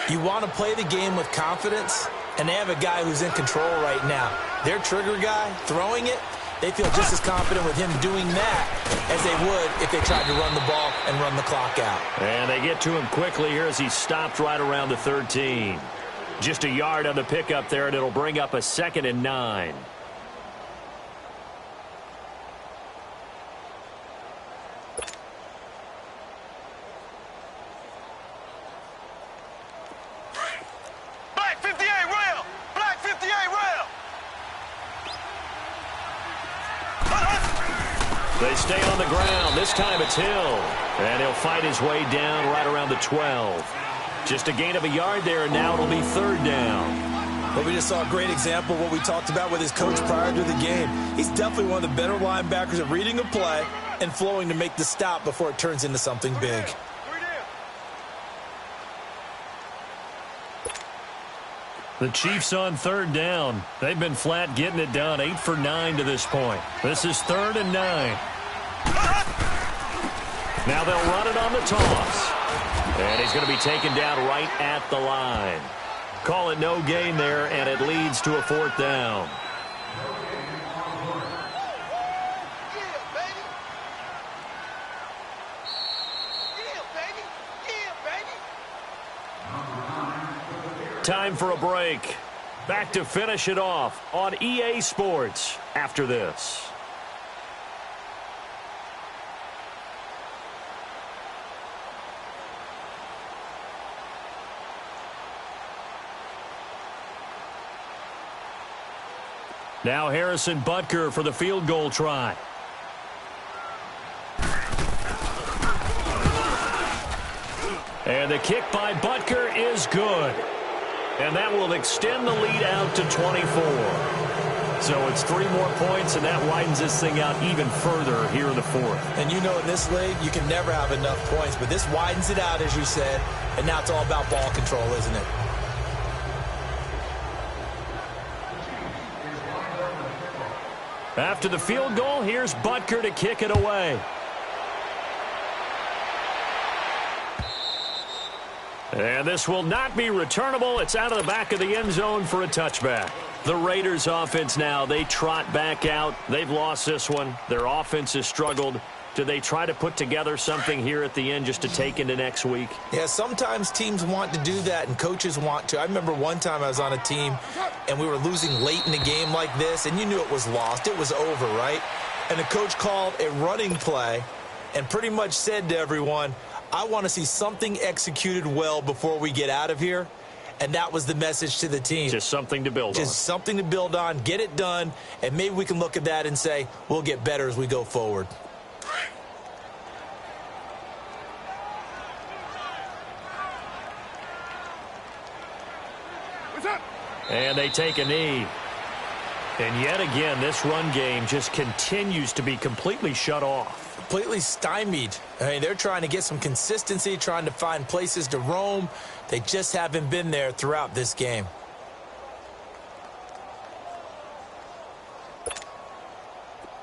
You want to play the game with confidence, and they have a guy who's in control right now. Their trigger guy, throwing it, they feel just as confident with him doing that as they would if they tried to run the ball and run the clock out. And they get to him quickly here as he stopped right around the 13. Just a yard on the pickup there, and it'll bring up a 2nd and 9. Black 58 rail! Black 58 rail! They stay on the ground. This time it's Hill. And he'll fight his way down right around the 12. Just a gain of a yard there, and now it'll be 3rd down. Well, we just saw a great example of what we talked about with his coach prior to the game. He's definitely one of the better linebackers at reading a play and flowing to make the stop before it turns into something big. The Chiefs on third down. They've been flat getting it done, 8 for 9 to this point. This is 3rd and 9. Now they'll run it on the toss. And he's going to be taken down right at the line. Call it no gain there, and it leads to a 4th down. Time for a break. Back to finish it off on EA Sports after this. Now Harrison Butker for the field goal try. And the kick by Butker is good. And that will extend the lead out to 24. So it's 3 more points, and that widens this thing out even further here in the 4th. And you know in this league, you can never have enough points, but this widens it out, as you said, and now it's all about ball control, isn't it? After the field goal, here's Butker to kick it away. And this will not be returnable. It's out of the back of the end zone for a touchback. The Raiders offense now, they trot back out. They've lost this one. Their offense has struggled. Do they try to put together something here at the end just to take into next week? Yeah, sometimes teams want to do that and coaches want to. I remember one time I was on a team and we were losing late in a game like this, and you knew it was lost. It was over, right? And the coach called a running play and pretty much said to everyone, I want to see something executed well before we get out of here. And that was the message to the team. Just something to build on. Just something to build on, get it done, and maybe we can look at that and say, we'll get better as we go forward. And they take a knee. And yet again, this run game just continues to be completely shut off. Completely stymied. I mean, they're trying to get some consistency, trying to find places to roam. They just haven't been there throughout this game.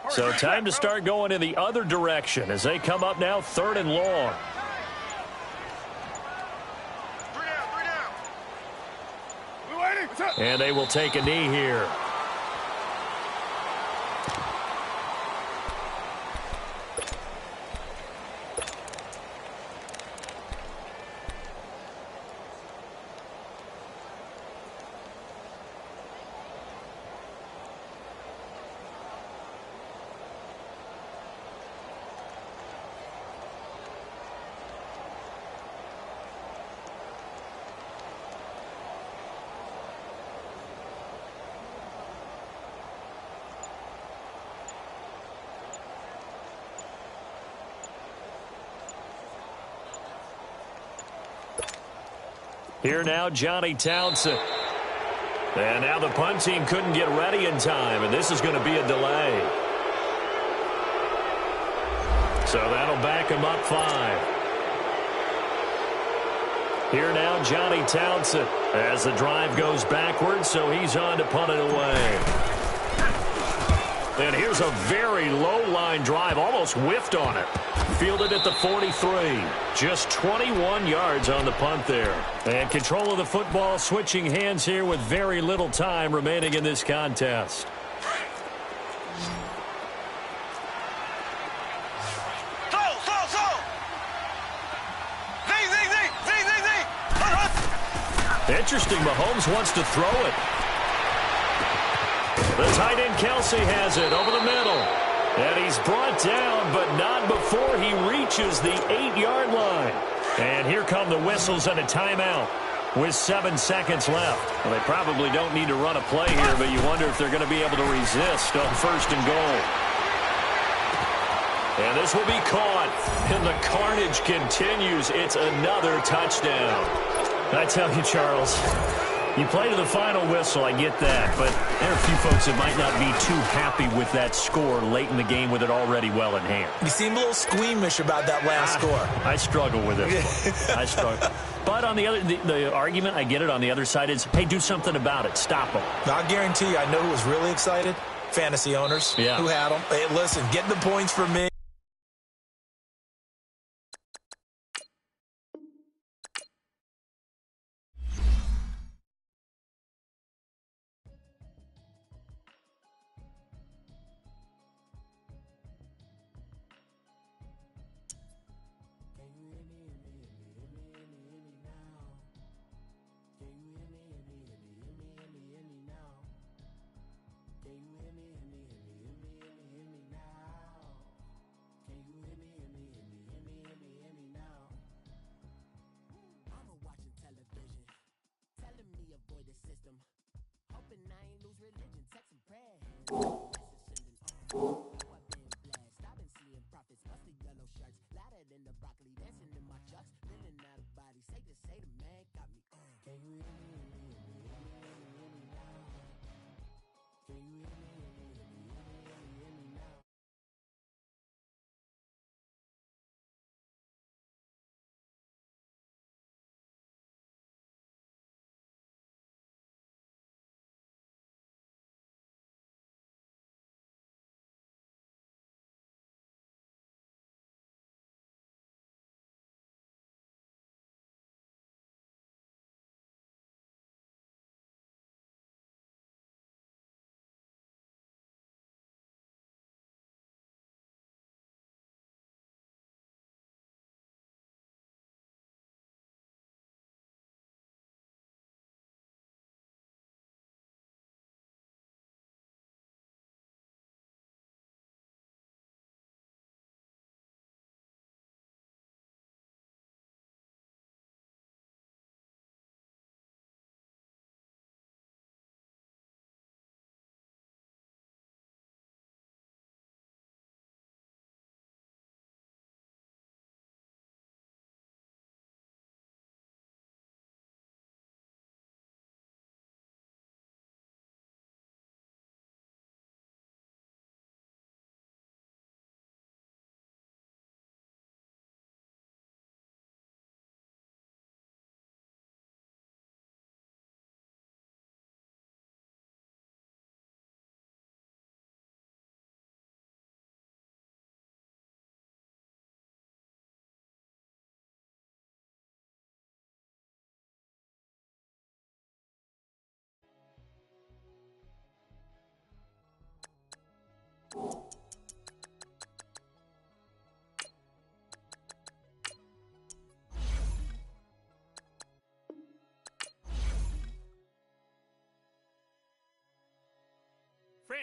So time to start going in the other direction as they come up now 3rd and long. 3 down. We waiting. What's up? And they will take a knee here. Here now, Johnny Townsend. And now the punt team couldn't get ready in time, and this is going to be a delay. So that'll back him up 5. Here now, Johnny Townsend as the drive goes backwards, so he's on to punt it away. And here's a very low-line drive, almost whiffed on it. Fielded at the 43. Just 21 yards on the punt there. And control of the football switching hands here with very little time remaining in this contest. Interesting, Mahomes wants to throw it. The tight end Kelsey has it over the middle. And he's brought down, but not before he reaches the 8-yard line. And here come the whistles and a timeout with 7 seconds left. Well, they probably don't need to run a play here, but you wonder if they're going to be able to resist on 1st and goal. And this will be caught. And the carnage continues. It's another touchdown. I tell you, Charles, You play to the final whistle, I get that, but there are a few folks that might not be too happy with that score late in the game with it already well in hand. You seem a little squeamish about that last score. I struggle with it. I struggle. But on the argument, I get it, on the other side is, hey, do something about it. Stop them. I'll guarantee you, I know who was really excited. Fantasy owners who had them. Hey, listen, get the points for me.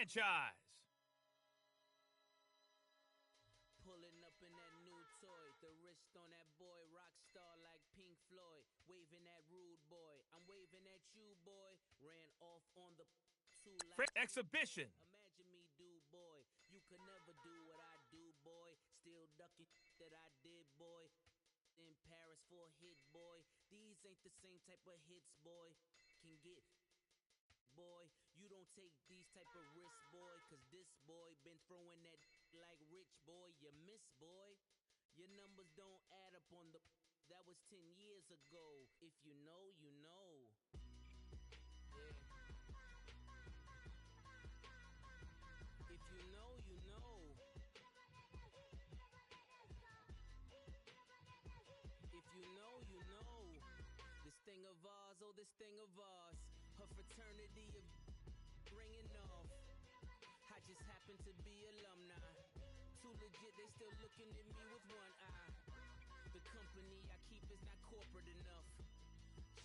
Franchise. Pulling up in that new toy, the wrist on that boy, rock star like Pink Floyd, waving at rude boy. I'm waving at you, boy. Ran off on the Exhibition. Imagine me do, boy. You could never do what I do, boy. Still ducking that I did, boy. In Paris for a hit, boy. These ain't the same type of hits, boy. Can get, boy. You don't take these type of risks, boy. Cause this boy been throwing that like rich, boy. You miss, boy. Your numbers don't add up on the. That was 10 years ago. If you know, you know. Yeah. If you know, you know. If you know, you know. This thing of ours, oh, this thing of ours. Her fraternity of ringing off. I just happen to be alumni. Too legit, they still looking at me with one eye. The company I keep is not corporate enough.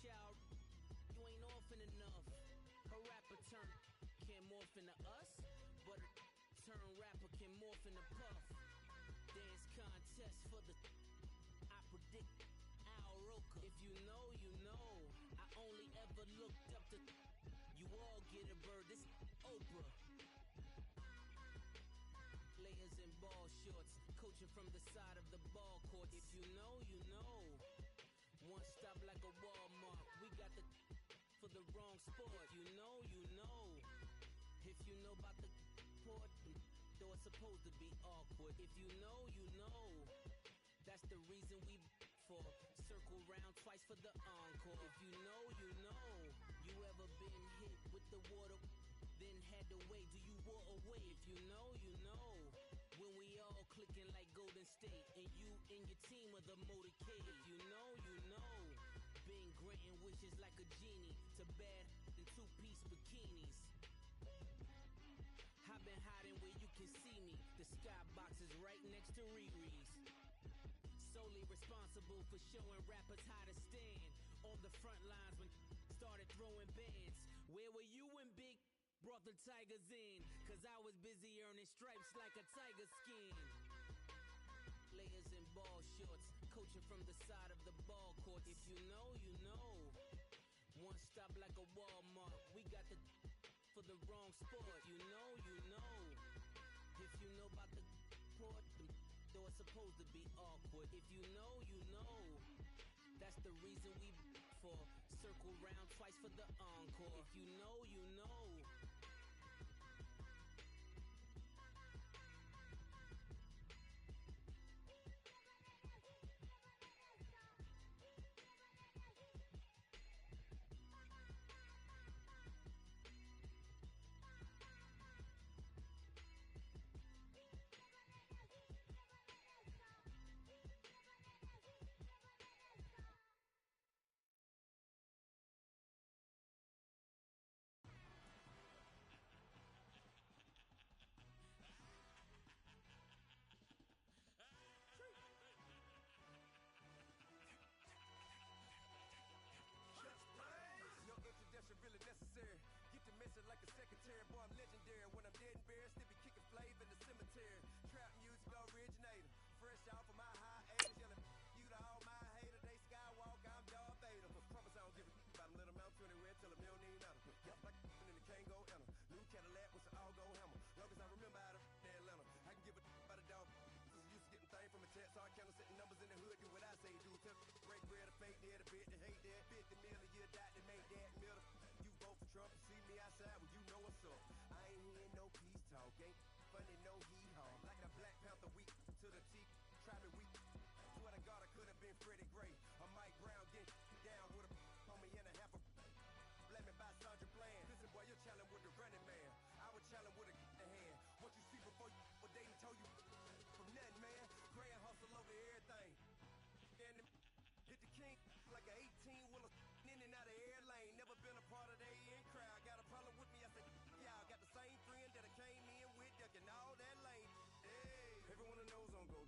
Child, you ain't orphan enough. A rapper turn can't morph into us, but a turn rapper can morph into Puff. Dance contest for the I predict Al Roker. If you know, you know. I only ever looked up to you all get a bird. This Oprah. Layers in ball shorts, coaching from the side of the ball court. If you know, you know. One stop like a Walmart. We got the for the wrong sport. You know. If you know about the port, though it's supposed to be awkward. If you know. That's the reason we for circle round twice for the encore. If you know. You ever been hit with the water, then had to wait? Do you war away? If you know. When we all clicking like Golden State, and you and your team are the motorcade. If you know. Been granting wishes like a genie to bad in two-piece bikinis. I've been hiding where you can see me. The skybox is right next to Riri's. Solely responsible for showing rappers how to stand on the front lines when started throwing bands. Where were you when Big brought the Tigers in? Cause I was busy earning stripes like a tiger skin. Layers and ball shorts, coaching from the side of the ball court. If you know. One stop like a Walmart. We got the for the wrong sport. You know. If you know about the port, though it's supposed to be awkward. If you know. That's the reason we for circle round twice for the encore. If you know. No introduction really necessary. Get the message like a secretary. Boy, I'm legendary. When I'm dead and buried, still be kicking flavor in the cemetery. Trap music originator. Fresh off of my high age. Yelling you to all my haters. They skywalk, I'm Darth Vader. Promise I don't give a about them. Let them out 20 red. Tell them you don't need none. Yep, like in the can't go enter. New Cadillac with an all-go hammer. Long as I remember how to Atlanta. I can give a about a dog. Used to getting things from a text. Hard counter setting numbers in the hood. Do what I say do. Tell break bread, a fake dead, a bit to hate that. 50 million a year, die to make that middle. You vote for Trump and see me outside, well, you know what's up. I ain't hearing no peace talk, ain't funny, no hee-haw. Like the Black Panther week to the teeth, try me weak. Swear to God, I could have been Freddie Gray. Or Mike Brown getting down with a homie and a half a let me buy Sandra Bland. Listen, boy, you're challenging with the running man. I was challenging with a hand. What you see before you, what they done told you from nothing, man. Grand hustle over everything. And hit the king like an 18-wheeler in and out of air lane. Never been a part of the in crowd. Got a problem with me, I said, y'all got the same friend that I came in with, ducking all that lane. Hey, everyone that knows on go.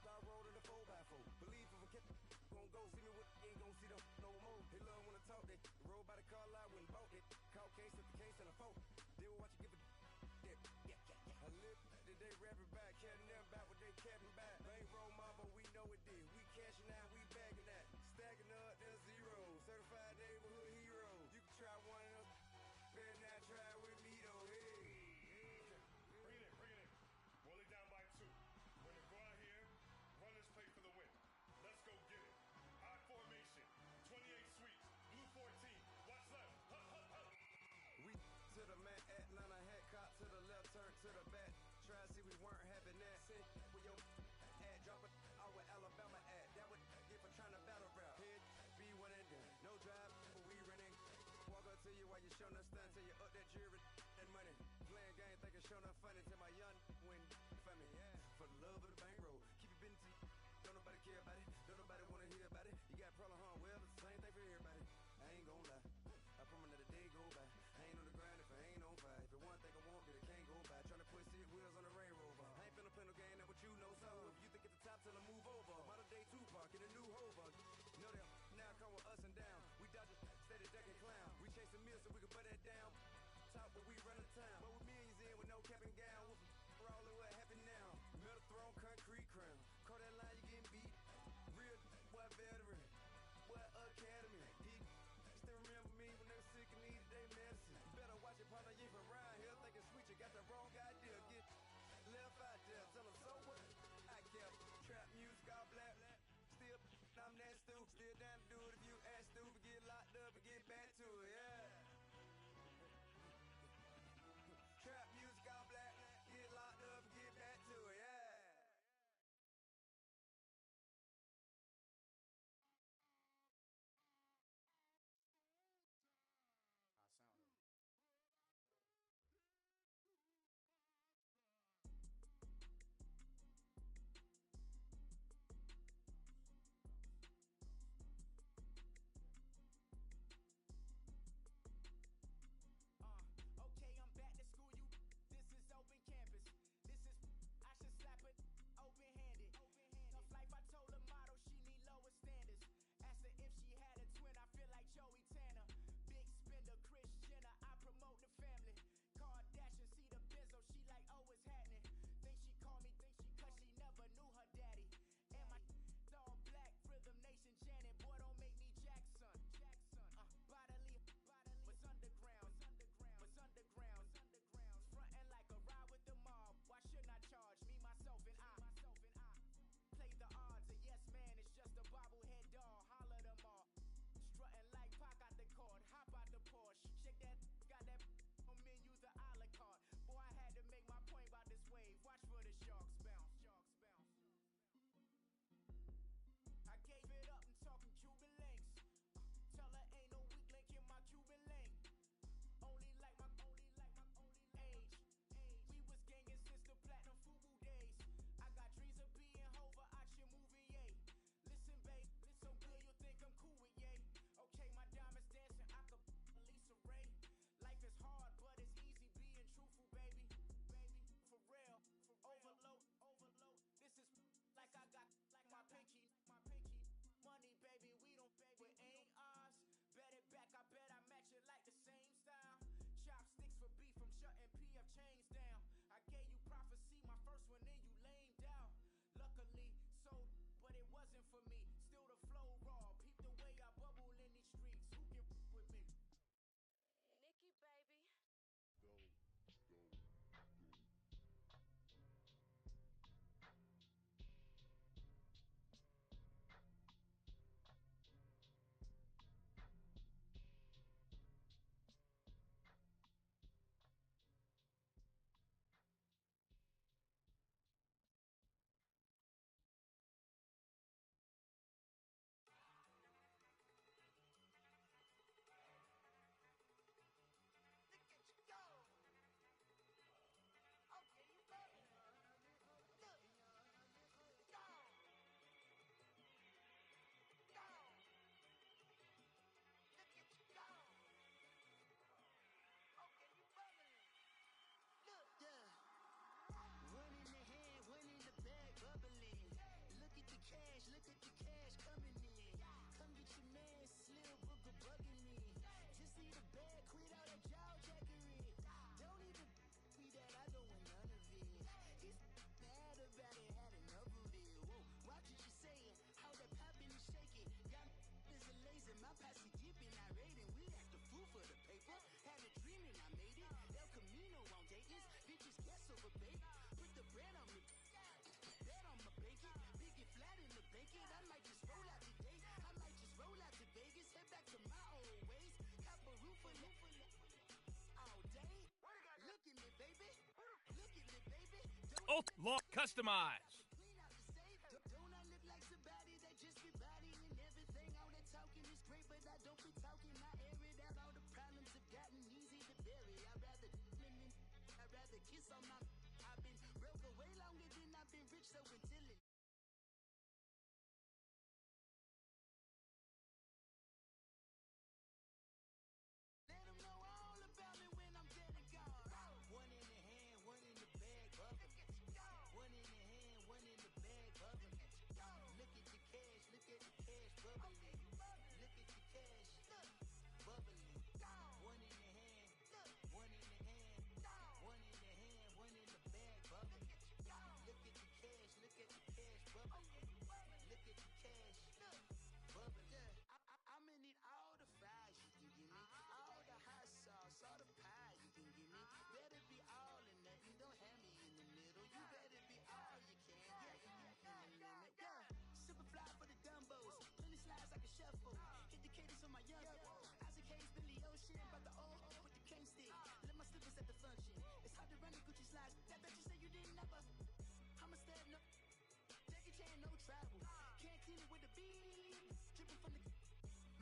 I rolled in a 4x4. Believe if I kept gon' go. See me with ain't gon' see them no more. They love when I talk, they roll by the car lot when bought it. Call case at the case and a phone. They will watch you give a yeah. I live that they rapping back, caring them about what they capping back. Bankroll mama, we know it did. We cashing out, we bagging that. Stacking up, there's zero. Certified neighborhood hero. You can try one of them. Better not try with me though. Hey. Bring it in. Roll it down by 2. We're gonna go out here, run this play for the win. Let's go get it. High formation, 28 sweeps, blue 14. Watch left. We to the man, Atlanta hat cop to the left, turn to the back. Try to see we weren't having that. Sit with your ad, drop it out with Alabama at. That would get for trying to battle rap. Head, be one and done. No drive, but we running. Walk up to you while you showing us stun till you up that jury and money. Playing game, thinking showing up funny till my young win for me. Yeah. For the love of the bankroll, keep it busy. Don't nobody care about it. Don't nobody wanna hear about it. You got problem, huh? Well, it's the same thing for everybody. I ain't gon' lie. I promise that a day go by. I ain't on the grind if I ain't on fire. If it one thing I want, then it can't go by. Tryna put 6 wheels on the Range Rover. I ain't finna play no game, that what you know. So if you think at the top till I move over. Modern day Tupac in a new Hova. Know that now come with us and down. We dodge it, steady ducking clown. We chasing meals so we can put that down. Top but we run the town. But with millions in with no cap and gown. We're all in what happened now. Metal throne, concrete crown. Call that line, you getting beat. Real boy veteran. Boy academy. He still remember me when they were sick and needed their medicine. Better watch it, partner, you ain't from around here thinking sweet, you got the wrong idea. Get left out there, tell them so what? I kept trap music all black. Still, I'm that stupid. Still down to do it if you ask stupid. Get locked up and get back to it, yeah. Long customize. Don't I look like somebody that just be bodying everything? All that talking is great, but I don't be talking. I air it out. All the problems have gotten easy to bury. I'd rather kiss on my. I've been broke way longer than I've been rich, so until it. Let them know all about me when I'm dead and gone. One in the hand, one in the bag, bubbling. One in the hand, one in the bag, bubbling. Look at the cash, look at the cash, bubbling. Look at the cash, bubbling. One in the hand, one in the hand, one in the hand, one in the bag, bubbling. Look at the cash, look at the cash, bubbling. Look at the cash, bubbling. I'ma need all the fries you can give me, all the hot sauce, all the pie you can give me. Better be all or nothing, don't have me in the middle. You better be all you can, yeah, in the limit. Yeah, super fly for the Dumbos, plenty slides like a shuffle. Hit the cadence on my young Isaac Hayes, Billy Ocean, about the old with the cane stick. Let my slippers at the function. It's hard to run the Gucci slides. That you say you didn't never. I'm a stab, no Jackie Chan, no travel. Can't clean it with the beat. Dripping from the.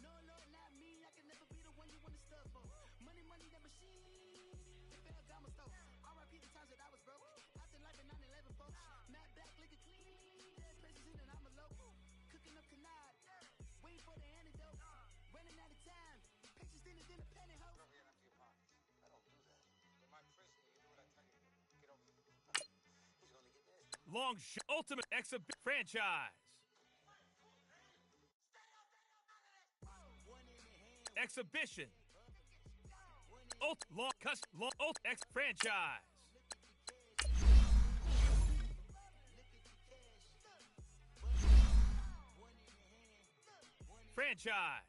No, Lord, not me. I can never be the one you want to stuff for. Money, money, that machine. The fair gamma store. R.I.P. the times that I was broke. After life in 9/11, folks. Mad black, liquor clean. Dead places in and I'm a local. Cooking up canard. Waiting for the antidote. Running out of time. Pictures thinner than a pantyhose. I don't do that. In my prison, you do what I tell you to do. Get over here. He's gonna get this. Long shot. Ultimate exhibit franchise. Exhibition. Long X franchise. Franchise.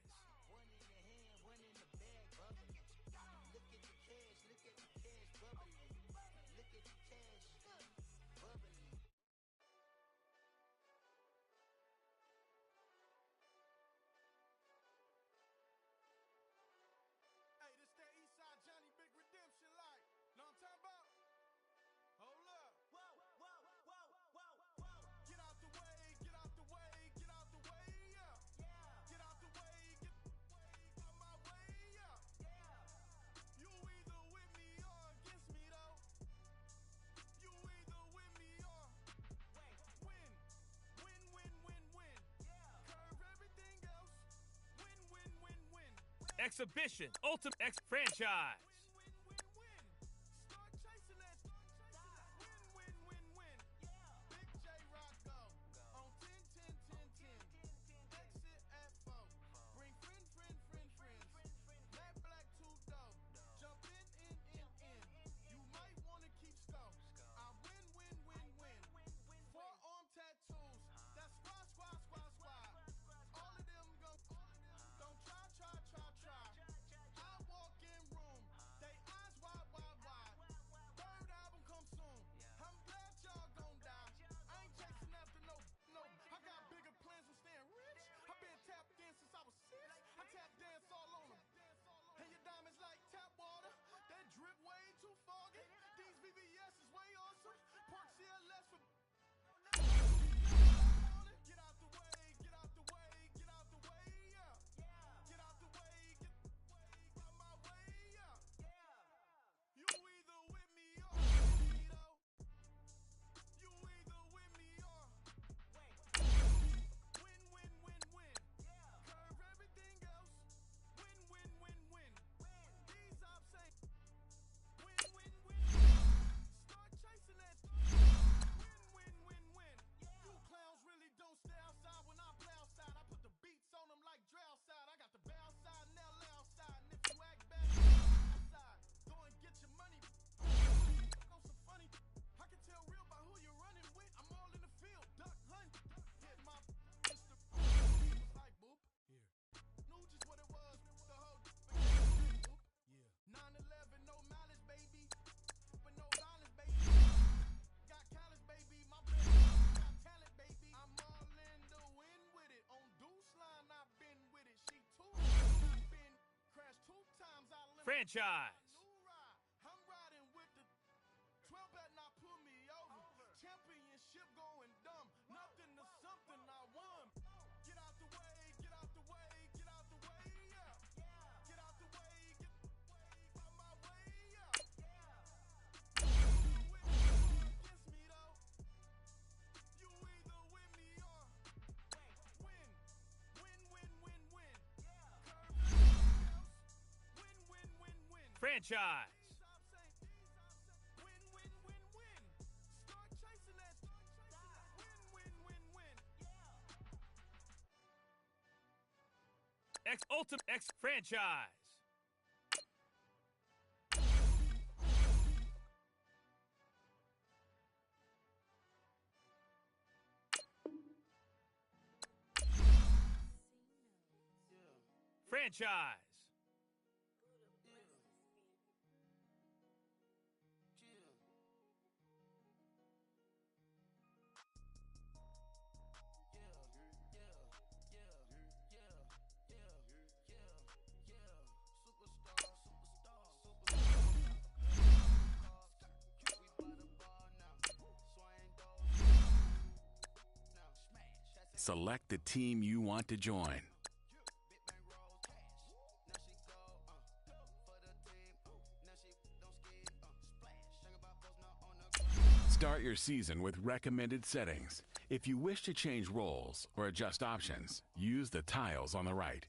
Hey, this that Eastside Johnny Big Redemption like. Know what I'm talking about? Hold up. Whoa, whoa, whoa, whoa, whoa. Get out the way, get out the way, get out the way, yeah. Get out the way, get out my way, yeah. You either with me or against me though. You either with me or win. Win, win, win, win. Curve everything else. Win, win, win, win. Exhibition. Ultimate X franchise. Win, win, win, win. Start chasing that. Win, win, win, win. Big J Rocco on 10, 10, 10, 10. Exit at 4. Bring friends. Matt Black 2 dope. Jump in. You might wanna keep score. I win. Forearm tattoos. That's squad. All of them go. Don't try. I walk in room. They eyes wide. Third album come soon. I'm glad y'all gon' die. I ain't chasing after no. I got bigger plans from staying rich. I've been tapped in since I was 6. I tap dance all on them. And your diamonds like tap water. That drip way too foggy. These VVS is way awesome. Park CLS for. Get out the way, get out the way, get out the way, yeah. Get out the way, get out my way, yeah. You either with me or against me though. You either with me or win, win, win, win. Curve everything else. Win, win, win, win. These ops say win. Start chasing that. Win. You clowns really don't stay outside when I play outside. I put the beats on them like drow side. I got the bow side and LA outside. And if you act bad, outside, go and get your money. Know some funny. I can tell real by who you're running with. I'm all in the field, duck hunt. Hit my Mr. was like boop. Here. Knew just what it was. The whole boop. Yeah. 9/11, no mileage, baby. But no violence, baby. Got callous, baby. My baby got talent, baby. I'm all in the win with it. On Deuce line, I've been with it. She 2 times I've been crashed 2 times. I limit. Franchise. New ride. I'm riding with the 12 better not pull me over. franchise. Win, win, win, win. Start chasing that. Win, win, win, win. X Ultimate X franchise. Franchise. Select the team you want to join. Start your season with recommended settings. If you wish to change roles or adjust options, use the tiles on the right.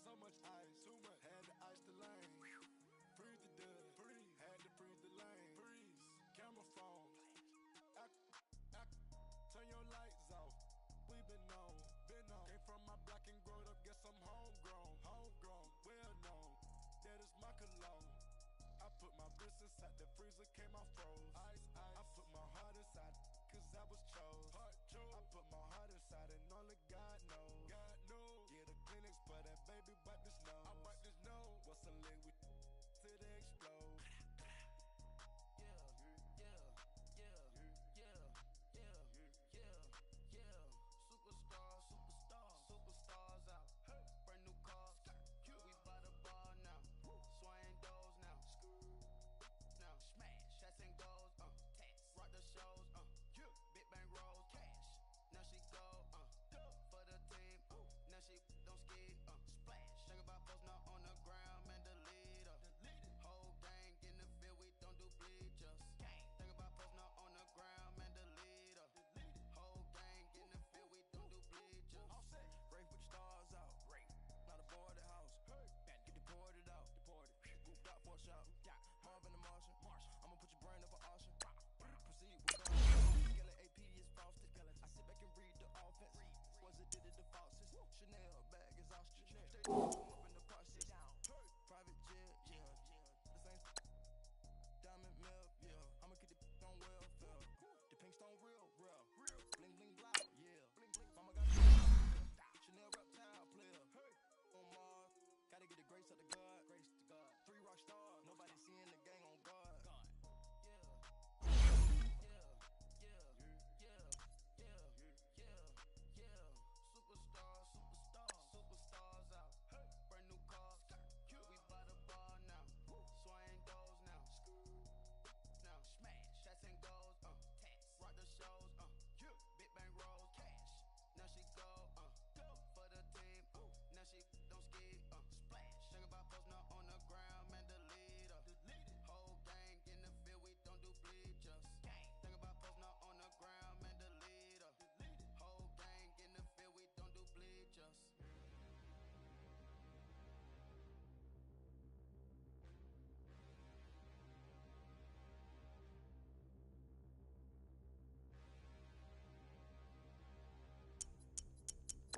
So much ice, too much. Had to ice the lane. Freeze the dud, freeze. Had to freeze the lane. Freeze. Camera phone. Turn your lights off. We been on. Came from my block and growed up. Guess I'm homegrown. Well known. That is my cologne. I put my wrist inside the freezer, came out froze. Ice. I put my heart inside, cause I was chose. I put my heart inside and only God knows. Yeah, the clinics for that baby, wipe this nose. I wipe this nose. What's a liquid till they explode? Superstars out. Brand new cars. We by the bar now. Swaying doors now. Now smash.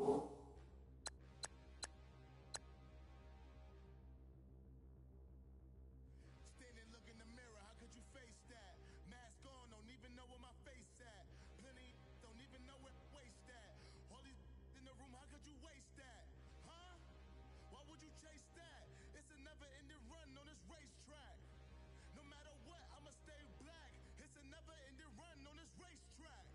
Standing, look in the mirror, how could you face that? Mask on, don't even know where my face at. Plenty, don't even know where waist at. All these in the room, how could you waste that? Huh? Why would you chase that? It's a never-ending run on this racetrack. No matter what, I'ma stay black. It's a never-ending run on this racetrack.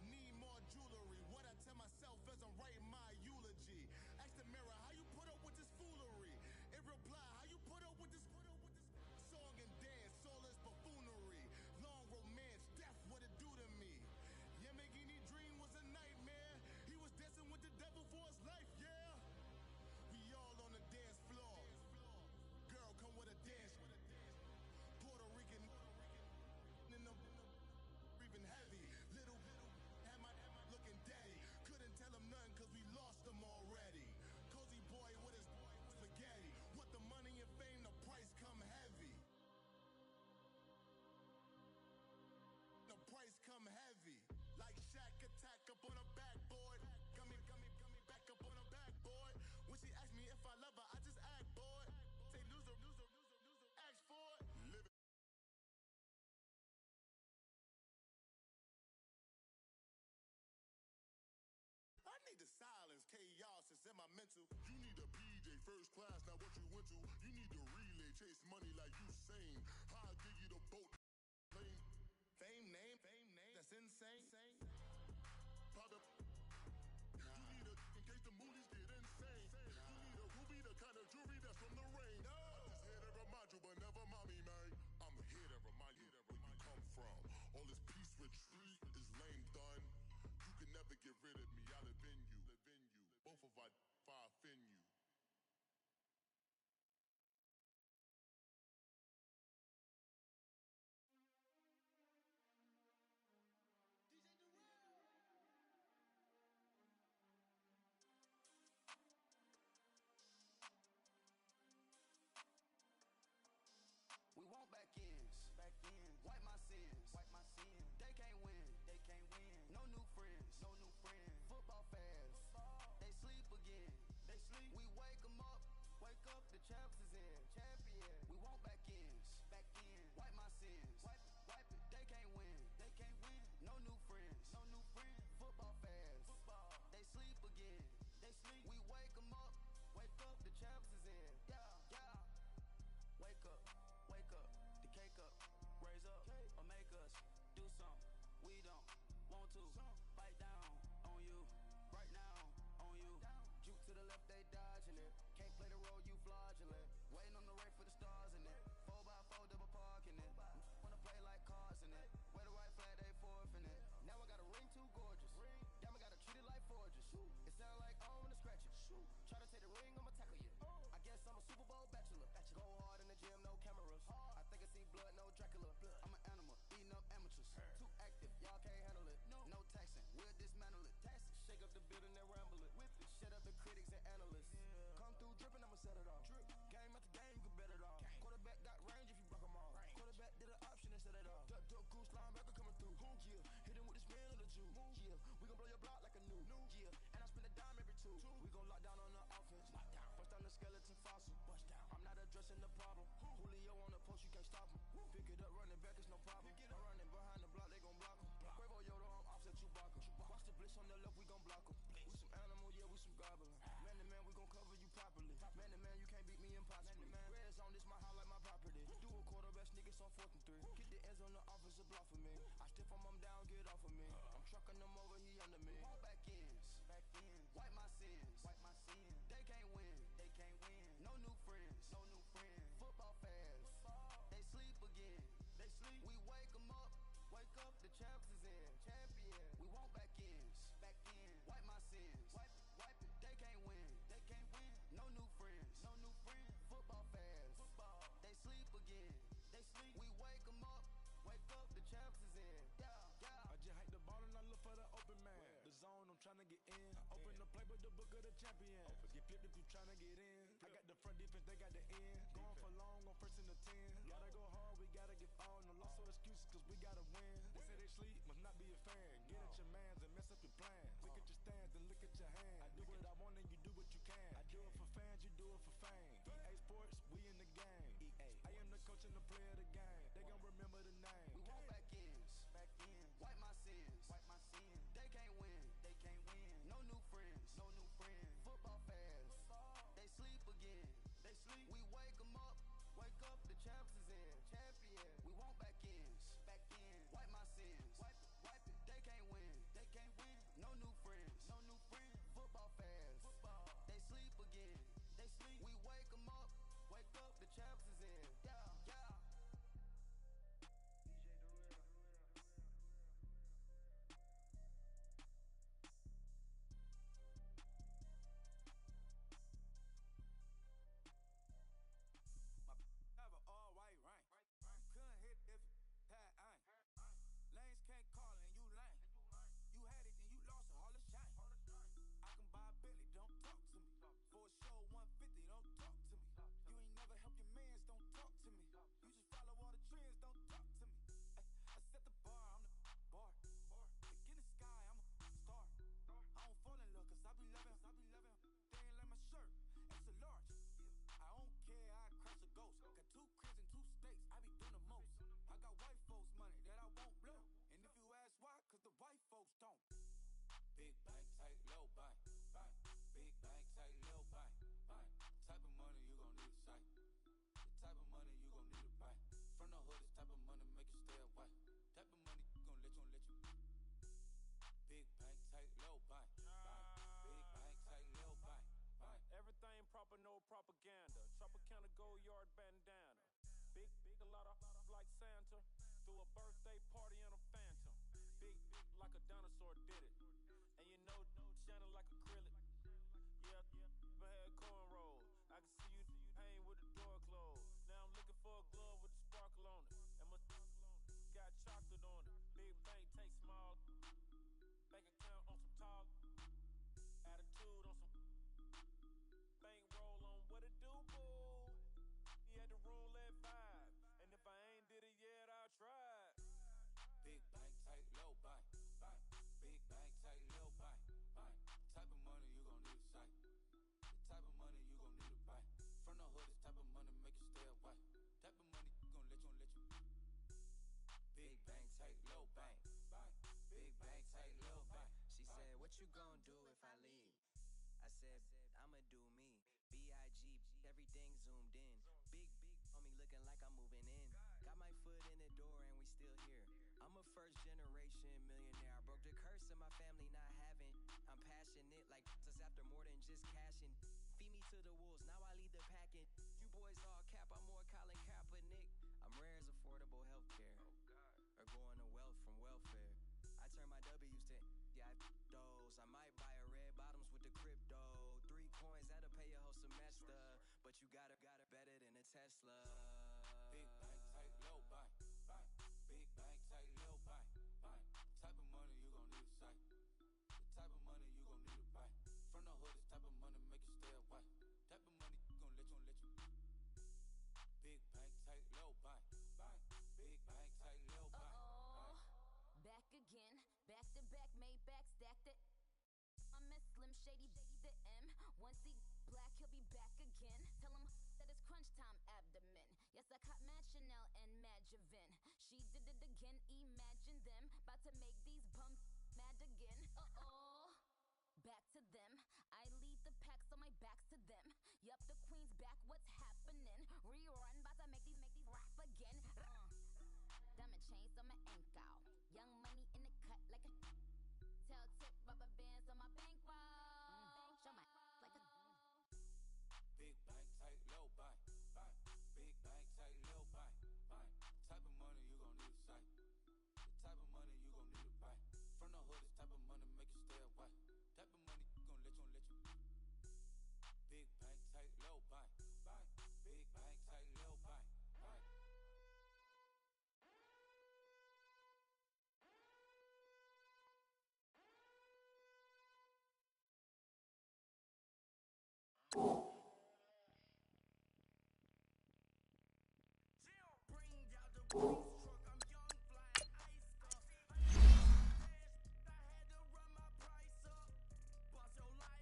Need more jewelry. What I tell myself as I'm writing my eulogy. Ask the mirror, how you put up with this foolery? It reply, how you put up with this song and dance, soulless buffoonery. Long romance, death, what it do to me? Yamagini dream was a nightmare. He was dancing with the devil for his life, yeah. We all on the dance floor. Girl, come with a dance. Puerto Rican in the breathing heavy. Little had my looking daddy. Couldn't tell him nothing cause we lost him already. Cozy boy with his spaghetti. With the money and fame, the price come heavy. The price come heavy. Like Shaq attack up on a backboard. Gummy, back up on a backboard. When she asked me if I love her, I just act bored. Say loser, ask for it. Live it. I need the silence, chaos is in my mental. You need a PJ first class, not what you went to. You need the relay, chase money like you sane. I'll give you the boat, plane. Fame name, that's insane. Pop up. You need a, in case the movies get insane. You need a ruby, the kind of jewelry that's from the rain. I'm just here to remind you, but never mommy, man. I'm here to remind you where you come from. All this peace retreat is lame done. You can never get rid of me, I'll live in you. Both of our fire fin you. We want back ends, wipe my sins, They can't win, No new friends, Football fans, they sleep again, We wake 'em up, the champs is in, champion. We want back ends, wipe my sins, wipe it. They can't win, No new friends, Football fans, they sleep again, We wake 'em up, the champs is in, yeah. Wake up, the cake up, raise up, or make us do something we don't want to. Bite down on you, right now on you. Juke to the left, they dodging it. Can't play the role, you fraudulent. Waiting on the race for the stars in it. 4x4 double parking it. Wanna play like cards in it. Wear the white flag, they forfeit it. Now I got a ring too gorgeous. Damn, I gotta treat it like forges. It sound like I wanna scratch it. Try to take the ring, I'ma tackle you. I guess I'm a Super Bowl bachelor. Go hard in the gym, no cameras. I think I see blood, no Dracula. I'm an animal, eating up amateurs. Too active, y'all can't handle it. No taxing, we'll dismantle it. Shake up the building and ramble it. Whip it, shut up the critics and analysts. Come through dripping, I'ma set it off. Game after game, you can bet it off. Quarterback got range if you broke them off. Quarterback did an option and set it off. Duck goose linebacker coming through. Yeah, hit him with the spin of the Jew. Yeah, we gon' blow your block like a new. Yeah, and I spend a dime every two. We gon' lock down on the offense. Bust down the skeleton fossil. I'm not addressing the problem. Julio on the post, you can't stop him. Pick it up, running back, it's no problem. I'm running behind the block, they gon' block him. Quavo Yoda, I'm offset Chewbacca. Watch the blitz on the left, we gon' block him. We some animal, yeah, we some goblin. Man to man, we gon' cover you properly. Man to man, you can't beat me impossibly. Reds on this, my house like my property. Do a quarterback sneakers on 4th and 3. Get the ends on the offensive block for me. I stiff him, I'm down, get off of me. I'm trucking them over, he under me. Back ends, wipe my sins, They can't win, No new friends, Football fans, they sleep again, We wake 'em up, the champs is in, champion. We want back ends, wipe my sins, wipe it. They can't win, No new friends, Football fans, they sleep again, We wake 'em up, the champs is in, yeah. I just hike the ball and I look for the open man. The zone, I'm tryna get in. Open the playbook, the book of the champion. Get flipped if you tryna get in. I got the front defense, they got the end. Going for long on 1st and the 10. Gotta go hard, we gotta get all. No loss or excuses, cause we gotta win. They say they sleep, must not be a fan. Get at your mans and mess up your plans. Look at your stands and look at your hands. man. I do what I want and you do what you can. I do it for fans, you do it for fame. EA Sports, we in the game. I am the coach and the player of the game. They gon' remember the name. We want back ends, wipe my sins, They can't win, No new friends, Football fans, they sleep again, We wake 'em up, the champs is in, champion. We want back ends, wipe my sins, wipe it. They can't win, No new friends, Football fans, they sleep again, We wake 'em up, the champs is in, yeah. Have an all white rank. Couldn't hit if had ain't. Lanes can't call and you lame. You had it and you lost all the shine. I can buy a Bentley, don't talk to me. For a show 150, don't talk to me. You ain't never help your mans, don't talk to me. You just follow all the trends, don't talk to me. I set the bar, I'm the bar. Look in the sky, I'm a star. I don't fall in love cause I be loving. They ain't like my shirt, extra large. I don't care, I crash a ghost. Got 2 cribs and 2 states, I be doing the most. I got white folks money that I won't blow. And if you ask why, cause the white folks don't. Big bank, tight, low bank, bank. Big bank, tight, low bank, bank. Type of money you gon' need a sight. The type of money you gon' need to buy. From the hood, this type of money make you stay away. Type of money gon' let you. Big bank, tight, low bank, bank. Big bank, tight, low bank, bank. Everything proper, no propaganda. Tropicana gold yard bandana. Big, a lot of like Santa. Threw a birthday party in a phantom. Big, like a dinosaur did it. And you know, shining like acrylic. Yeah, but had cornrows. I can see you hang with the door closed. Now I'm looking for a glove with the sparkle on it. And my got chocolate on it. Big bank, take small. Bank account on some tall. Attitude on some bank roll on what it do, boo. He had the roulette vibe. And if I ain't did it yet, I'll try. Big bank, tight, low bank, bank. Big bank, tight, low bank, bank. Type of money you gon' need a sight. The type of money you gon' need to buy. From the hood, this type of money make you stay away. Type of money gon' let you. Big bank, tight, low bank, bank. Big bank, tight, low bank. She said, what you gon' do if I leave? I said, I'ma do me. B.I.G. Everything zoomed in. Big on me looking like I'm moving in. Got my foot in the door and we still here. I'm a first generation millionaire. I broke the curse of my family not having. I'm passionate like just after more than just cashing. Feed me to the wolves, now I lead the packing. You boys all cap, I'm more Colin Kaepernick. I'm rare as affordable healthcare. Or going to wealth from welfare. I turn my W's to those. I might buy a red bottoms with the crypto. 3 coins that'll pay your whole semester. But you got it better than a Tesla. Big bank, tight, low bank, bank. Big bank, tight, low bank, bank. Type of money you gon' need a sight. The type of money you gon' need to buy. From the hood, this type of money make you stay away. Type of money gon' let you. Big bank, tight, low bank, bank. Big bank, tight, low bank, bank. Back again, back to back, made back, stacked it. I'm a Slim Shady, the M. Once he black, he'll be back again. Tell him that it's crunch time abdomen. Yes, I caught Mad Chanel and Mad Javin. She did it again, imagine them. About to make these bumps mad again. Back to them. I lead the pack, so my back's to them. Yup, the queen's back, what's happening? Rerun, about to make these rap again. Diamond chains on my ankle. Young money in the cut like a tail tip, rubber bands on my bankroll. Show my like a Big bank, tight, low bank, bank. Big bank, tight, low bank, bank. Type of money you gon' need a sight. The type of money you gon' need to buy. From the hood, this type of money make you stay away. Type of money gon' let you. Big bank, tight, low bank, bank. Big bank, tight, low bank, bank. Boss your life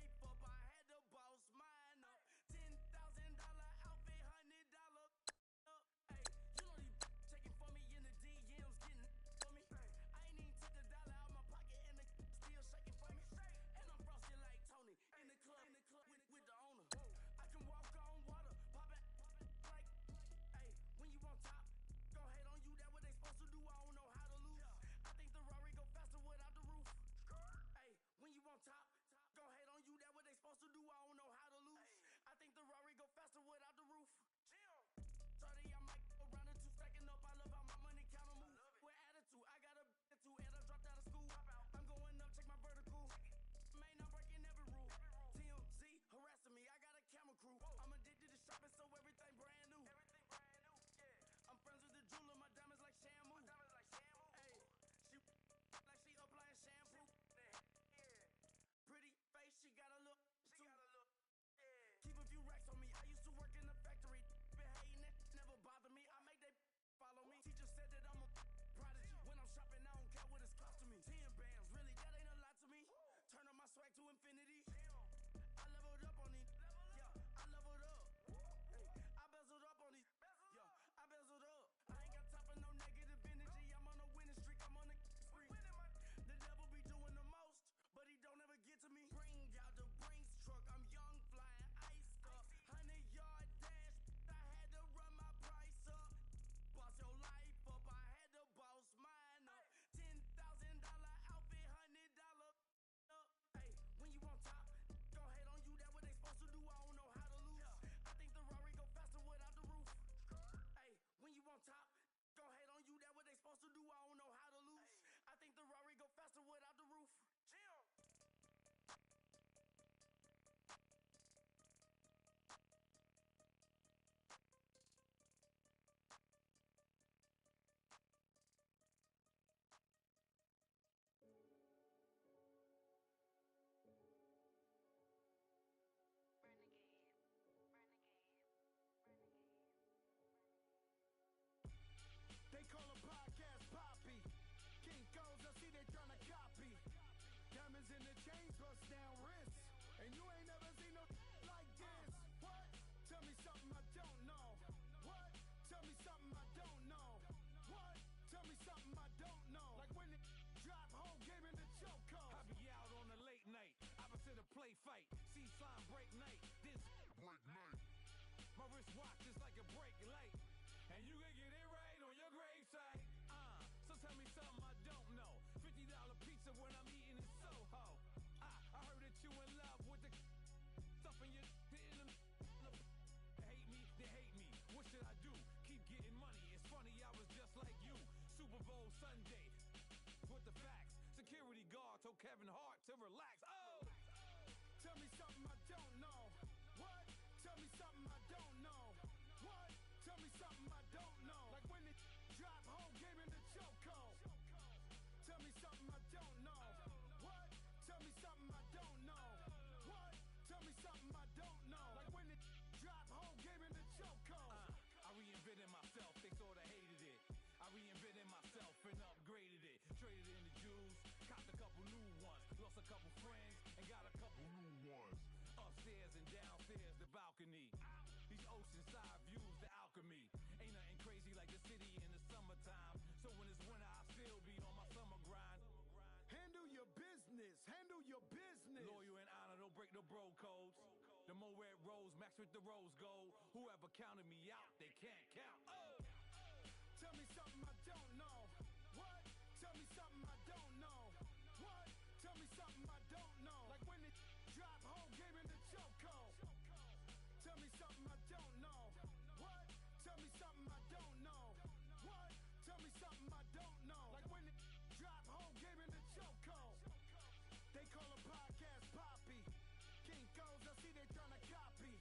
Diamonds in the chains, bust down wrists. And you ain't never seen no like this. What? Tell me something I don't know. What? Tell me something I don't know. What? Tell me something I don't know. Like when it drop whole game in the chokehold. I be out on a late night, opposite a play fight. See slime break night, this break night. My wrist watch is like a break light, and you can get it right on your gravesite. So tell me something I don't know. $50 pizza when I'm eating in Soho. I heard that you in love with the stuff in your in them. Hate me, they hate me. What should I do? Keep getting money. It's funny, I was just like you. Super Bowl Sunday with the facts. Security guard told Kevin Hart to relax. Oh! Tell me something I don't know. What? Tell me something I don't know. What? Tell me something I don't know. Like when it drop whole game in the chokehold. Tell me something I don't know. What? Tell me something I don't know. What? Tell me something I don't know. Like when it drop whole game in the chokehold. I reinvented myself, they sorta hated it. I reinvented myself and upgraded it. Traded in the Jews, copped a couple new ones. Lost a couple friends and got a couple new ones. Upstairs and downstairs, the balcony. These oceanside views, the alchemy. Ain't nothing crazy like the city in the summertime. So when it's winter, I still be on my summer grind. Handle your business. Handle your business. Loyal and honor, don't break no bro codes. The more red rose, max with the rose gold. Whoever counted me out, they can't count. Oh! Tell me something I don't know. What? Tell me something I don't know. What? Tell me something I don't know. Like when it drop whole game in the chokehold. Tell me something I don't know. What? Tell me something I don't know. What? Tell me something I don't know. Like when it drop whole game in the chokehold. They call a podcast Poppy. King goes, I see they tryna copy.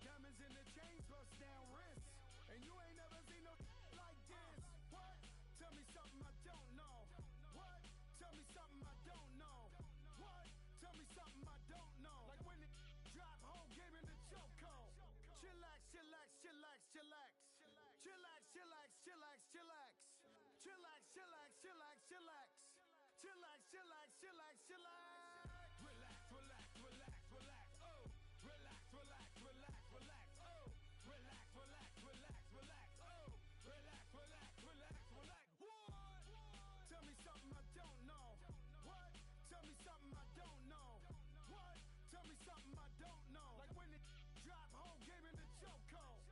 Diamonds in the chains, bust down wrists. And you ain't never seen no like this. What? Tell me something I don't know. What? Tell me something I don't know. What? Tell me something I don't know. Like when it drop whole game in the chokehold. Chillax, chillax, chillax, chillax. Chillax, chillax, chillax, chillax. Chillax, chillax, chillax, chillax. Chillax, chillax, chillax, chillax. Relax, relax, relax, relax. Oh! Relax, relax, relax, relax. Oh! Relax, relax, relax, relax. Oh! Relax, relax, relax, relax. What? Tell me something I don't know. What? Tell me something I don't know. What? Tell me something I don't know. Like when it drop whole game in the chokehold.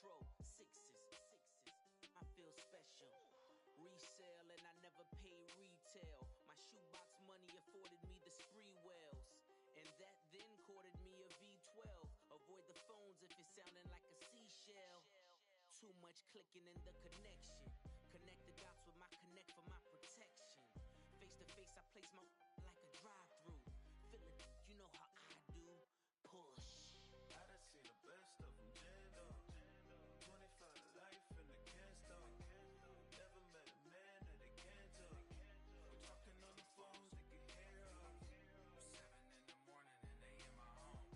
Pro, sixes. I feel special. Resale and I never pay retail. My shoebox money afforded me the spree wells. And that then courted me a V12. Avoid the phones if it's sounding like a seashell. Too much clicking in the connection. Connect the dots with my connect for my protection. Face to face, I place my like a drive-through. Feel it, you know how I do. Push. I done seen the best of them jammed up. 25 to life in the can stop. Never met a man that they can't talk. We're talking on the phones, they can hear us. 7 in the morning and they in my home.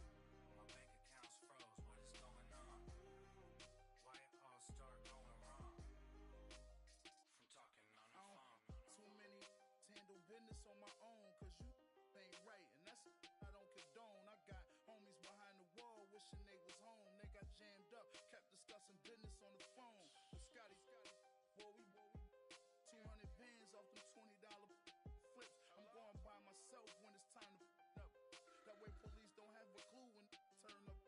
My bank account's froze, what is going on? Why it all start going wrong? From talking on the phone. Too many to handle business on my own, cause you ain't right, and that's I don't condone. I got homies behind the wall wishing they was home. They got jammed up, kept discussing business on the phone. But Scotty, boy, we 200 bands off them $20 flips. I'm going by myself when it's time to up. That way police don't have a clue when turn up.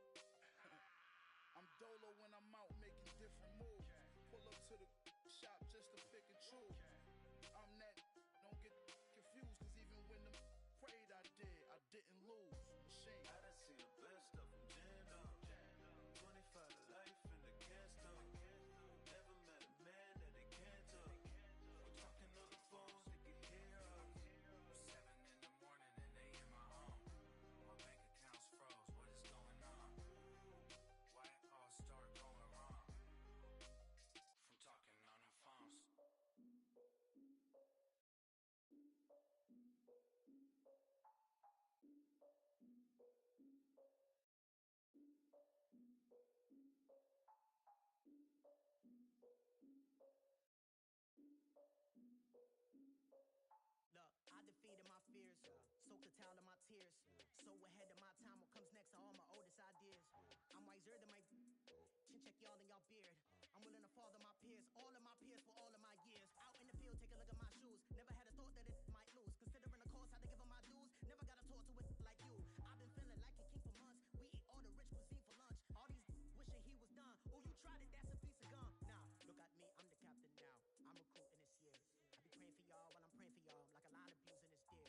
I'm dolo when I'm out making different moves. Pull up to the shop just to pick and choose. I'm that, don't get confused, cause even when them prayed I didn't lose. Machine. I done seen the best of them jammed up. 25 to life in the can stop. Never met a man that they can't talk. We're talking on the phones, they can hear us. 7 in the morning and they in my home. My bank account's froze, what is going on? Why it all start going wrong? From talking on the phones. Look, I defeated my fears, soaked the towel in my tears. So ahead of my time, what comes next are all my oldest ideas. I'm wiser than my chin check y'all in y'all beard. I'm willing to father my peers, all of my peers for all of my years. Out in the field, take a look at my shoes. Never had a thought that it might lose. Considering the cost, I had to give them my dues. Never got to talk to it like you. I've been feeling like a king for months. We eat all the rich cuisine for lunch. All these wishing he was done. Oh, you tried it, that's a piece of gum. Now, look at me, I'm the captain now. I'm recruiting this year. I be praying for y'all while I'm praying for y'all. Like a line of abusing this deer.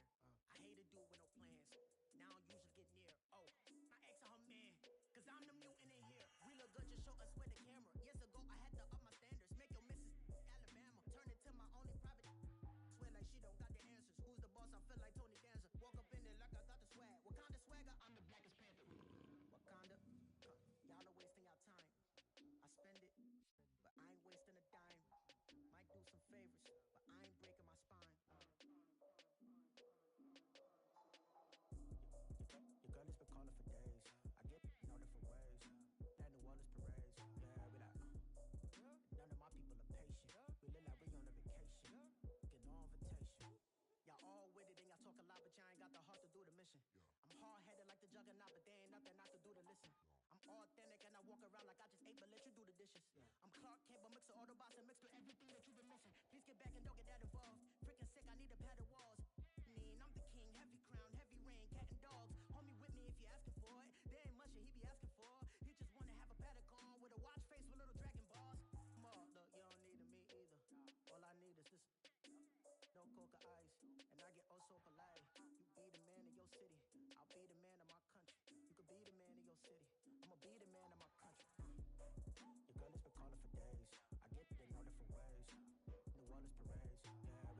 I hate to do it with no plans. Now I usually get near. Oh, my ex and her man. Cause I'm the mutant in here. We look good, just show us with the camera. Years ago, I had to up my standards. Make your missus Alabama. Turn it to my only private. Swear like she don't got the answers. Who's the boss? I feel like Tony Danza. Walk up in there like I got the swag. What kind of swagger? I'm the blackest panther. Wakanda. Y'all are wasting your time. I spend it, but I ain't wasting a dime. Might do some favors, but I ain't breaking my spine. Your girl has been calling for days. I get in all different ways. That New Orleans parades. Yeah, we like, none of my people are patient. We look like we on a vacation. Get no invitation. Y'all all with it and y'all talk a lot, but y'all ain't got the heart to do the mission. I'm hard-headed like the juggernaut, but there ain't nothing I can do to listen. I'm authentic and I walk around like I just ate, but let you do the dishes. I'm Clark Kent, but mix the Autobots and mix with everything that you've been missing. Please get back and don't get that involved. Freaking sick, I need a padded walls. I'm the king, heavy crown, heavy rain, cat and dogs. Homie with me if you're asking for it. There ain't much that he be asking for. He just wanna have a paddock on with a watch face with little dragon balls. Look, you don't need me either. All I need is this. No coca ice, and I get oh so polite. You be the man of your city, I'll be the man of my country. You could be the man of your city, I'ma be the man of my country. Your girl has been calling for days. I get it in all different ways. New Orleans parades, yeah.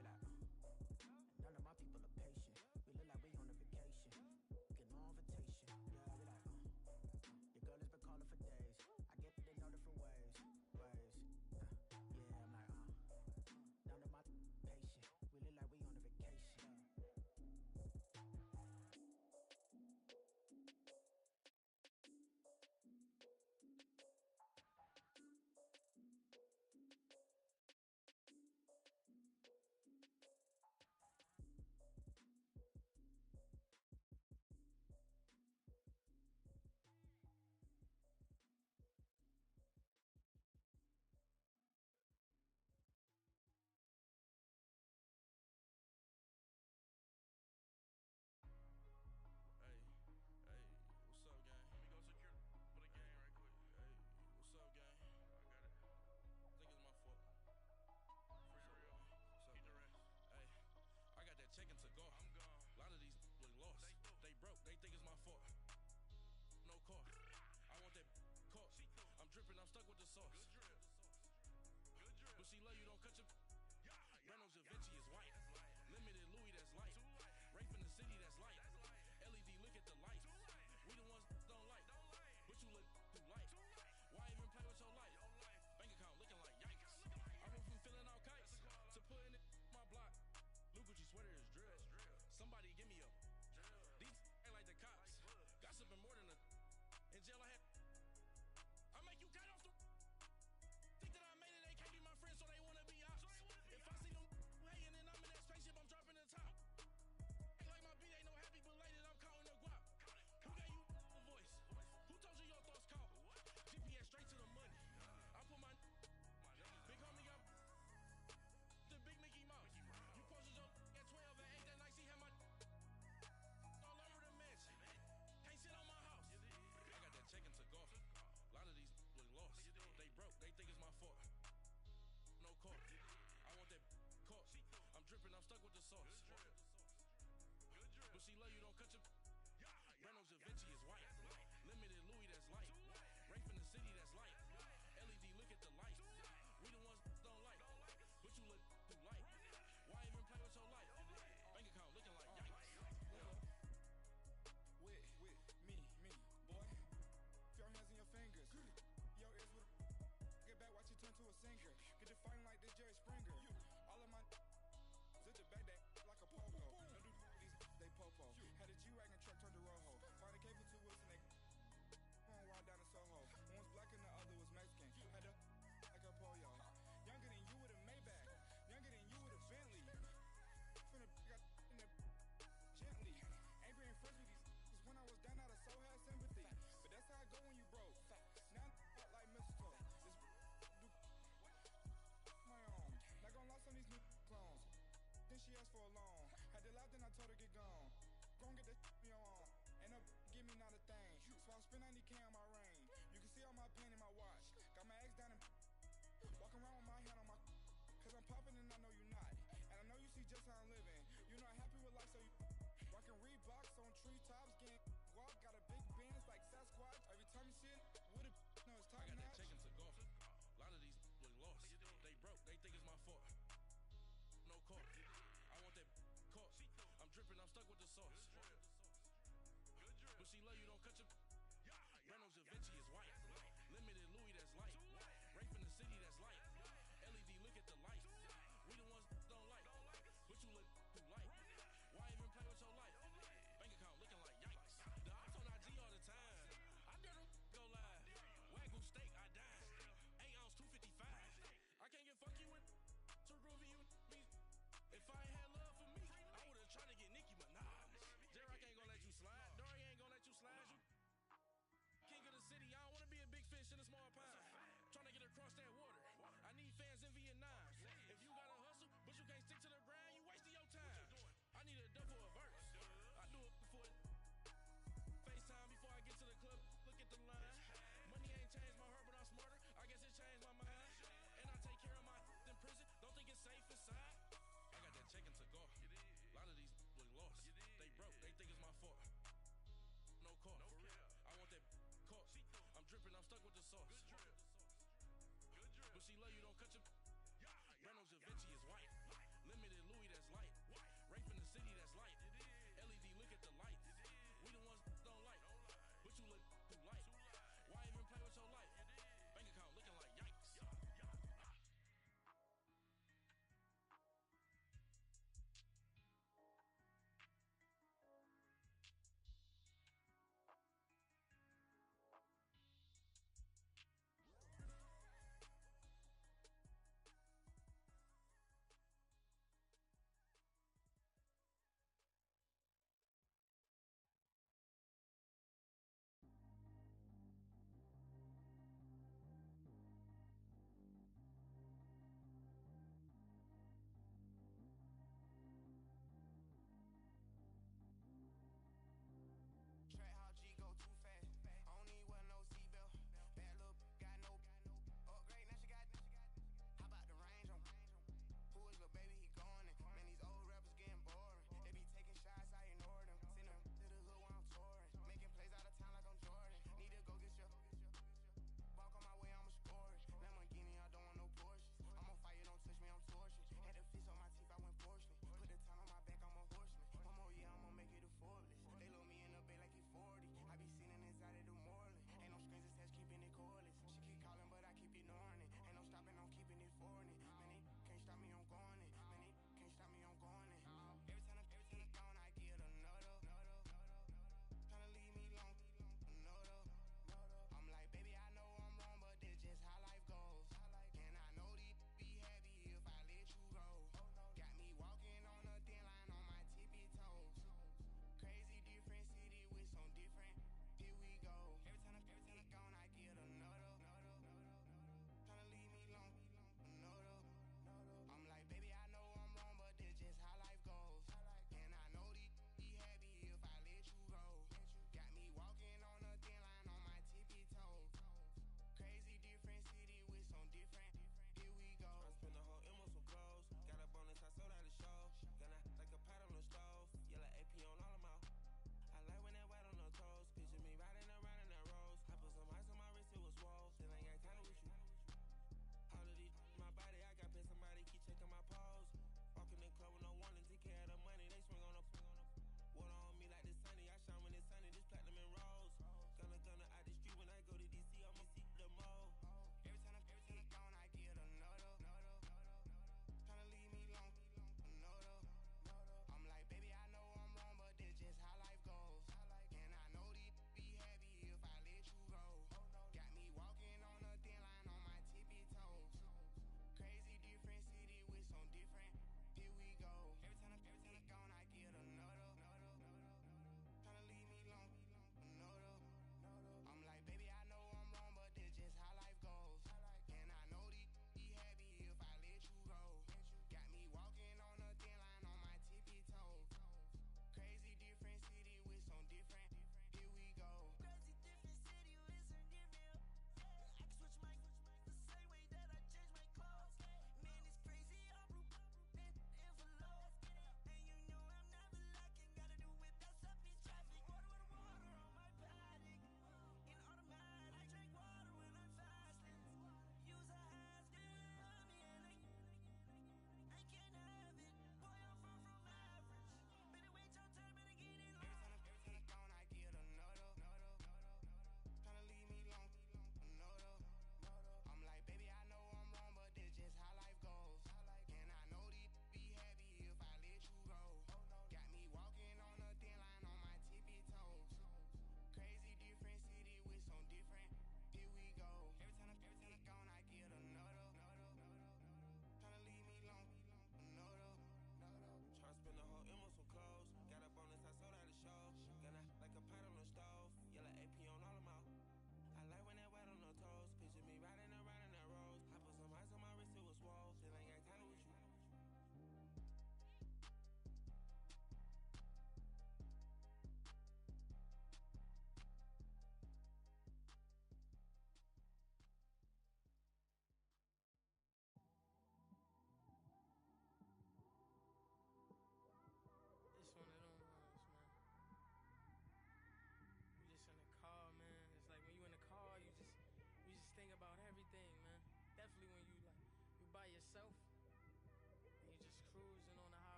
spend 90K on my ring. You can see all my pain in my watch. Got my ex down and walking around with my hand on my cause I'm popping and I know you not. And I know you see just how I'm living. You're not happy with life, so you rockin' Reeboks on treetops, getting guap, got a big bands like XxSWAT. Every time you see it, with it, no, it's top I got that notch. check into golf. A lot of these look lost. They broke, they think it's my fault. No court. I want that court. I'm dripping, I'm stuck with the sauce. But she love you, don't cut your. Brando Da Vinci is white. Limited Louis, that's light. Rape in the city, that's light. LED, look at the light. We the ones don't like. But you look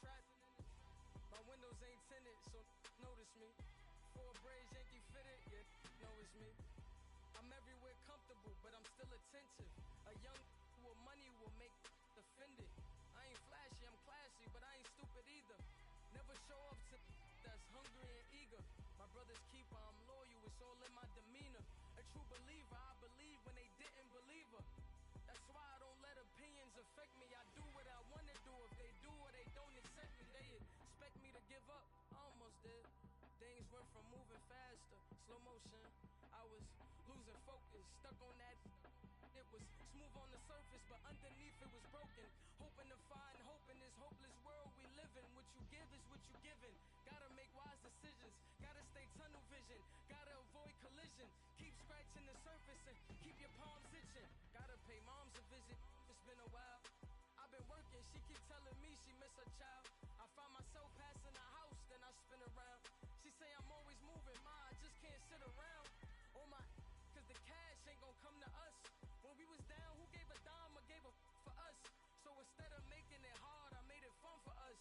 trap. My windows ain't tinted, so notice me. Four braids, Yankee fitted, yeah, know it's me. I'm everywhere comfortable, but I'm still attentive. A young with money will make offended. I ain't flashy, I'm classy, but I ain't stupid either. Never show up to that's hungry and eager. My brother's keeper, I'm loyal, it's all in my demeanor. A true believer, I believe when they didn't believe her. That's why I don't let opinions affect me. I do what I want to do. If they do or they don't accept me, they expect me to give up. I almost did. Things went from moving faster, slow motion. I was losing focus, stuck on that. It was smooth on the surface, but underneath it was broken. Hoping to find hope in this hopeless world we live in. What you give is what you given. Gotta make wise decisions. Gotta stay tunnel vision. Gotta avoid collision. Keep scratching the surface and keep your palms itching. Gotta pay moms a visit. It's been a while. I've been working. She keep telling me she miss her child. I find myself passing the house, then I spin around. She say I'm always moving. Ma, I just can't sit around. On my, cause the cash ain't gonna come to us. When we was down, who gave a dime or gave a for us? So instead of making it hard, I made it fun for us.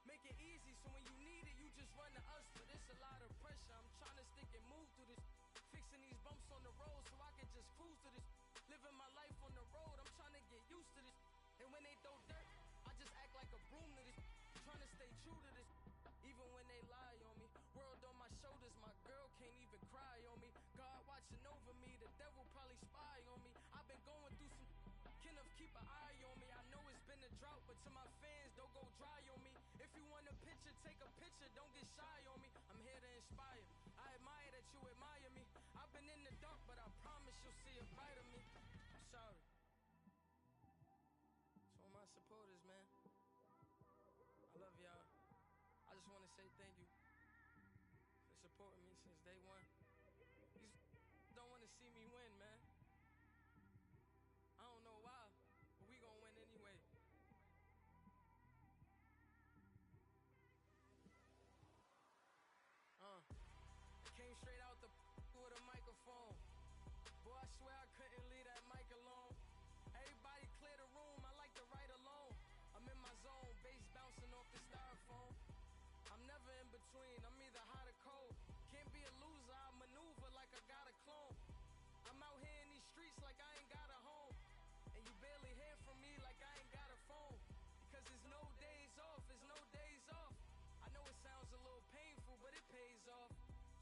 Make it easy, so when you need it, you just run to us. But it's a lot of pressure, I'm trying to stick and move through this. Fixing these bumps on the road so I can just cruise to this. Living my life on the road, I'm trying to get used to this. And when they throw dirt, I just act like a broom to this. Trying to stay true to this. Even when they lie on me. World on my shoulders, my girl can't even cry on me. God watching over me, the devil probably spy on me. I've been going through some Kenneth, keep an eye on me. I know it's been a drought, but to my fans, don't go dry on me. If you want a picture, take a picture, don't get shy on me. I'm here to inspire. I admire that you admire me. I've been in the dark, but I promise you'll see a brighter me. I'm sorry. So my supporters, man. I love y'all. I just want to say thank you for supporting me since day one. You don't want to see me win, man. I don't know why, but we gonna win anyway. I came straight out the with a microphone. Boy, I swear I couldn't leave that mic alone. Everybody clear the room, I like to write alone. I'm in my zone, bass bouncing off the styrofoam. I'm never in between, I'm either hot or cold. Can't be a loser, I maneuver like I got a clone. I'm out here in these streets like I ain't got a home. And you barely hear from me like I ain't got a phone. Because there's no days off, there's no days off. I know it sounds a little painful, but it pays off.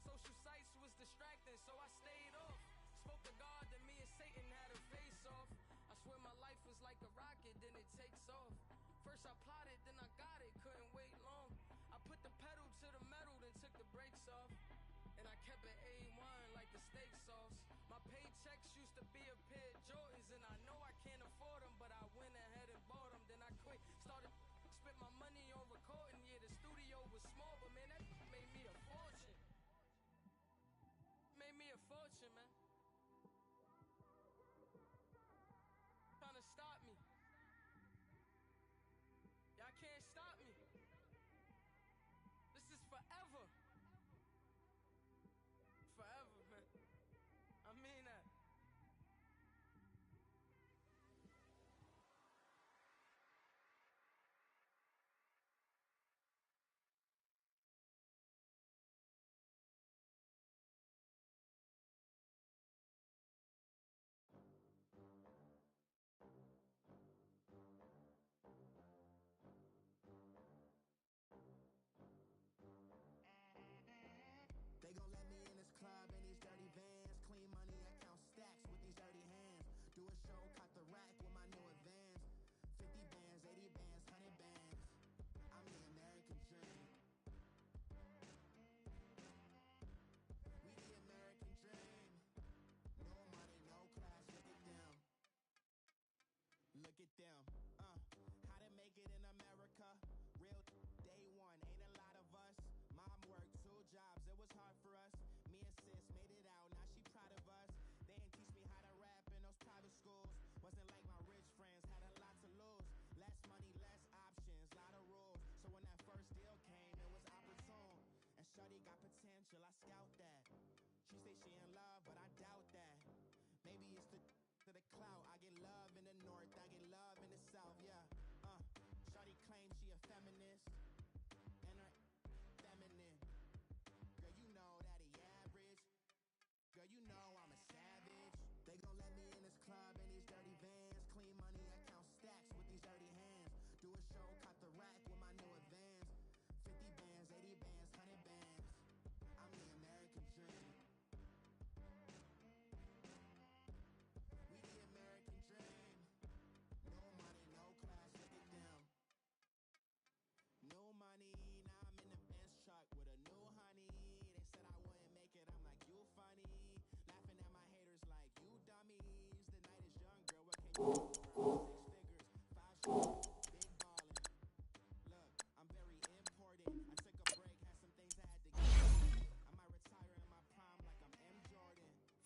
Social sites was distracting, so I stayed off. Spoke to God that me and Satan had a face off. I swear my life was like a rocket, then it takes off. First I plotted, then I got it, couldn't wait long. I put the pedal to the metal, then took the brakes off. And I kept it A1 like the steak sauce. My paychecks used to be a pair of Jordans, and I know I can't afford them, but I went ahead and bought them. Then I quit, started, spent my money on recording. Yeah, the studio was small, but man, that made me a fortune. Made me a fortune, man. Trying to stop me. Y'all can't stop me. This is forever. Forever, man. I mean that.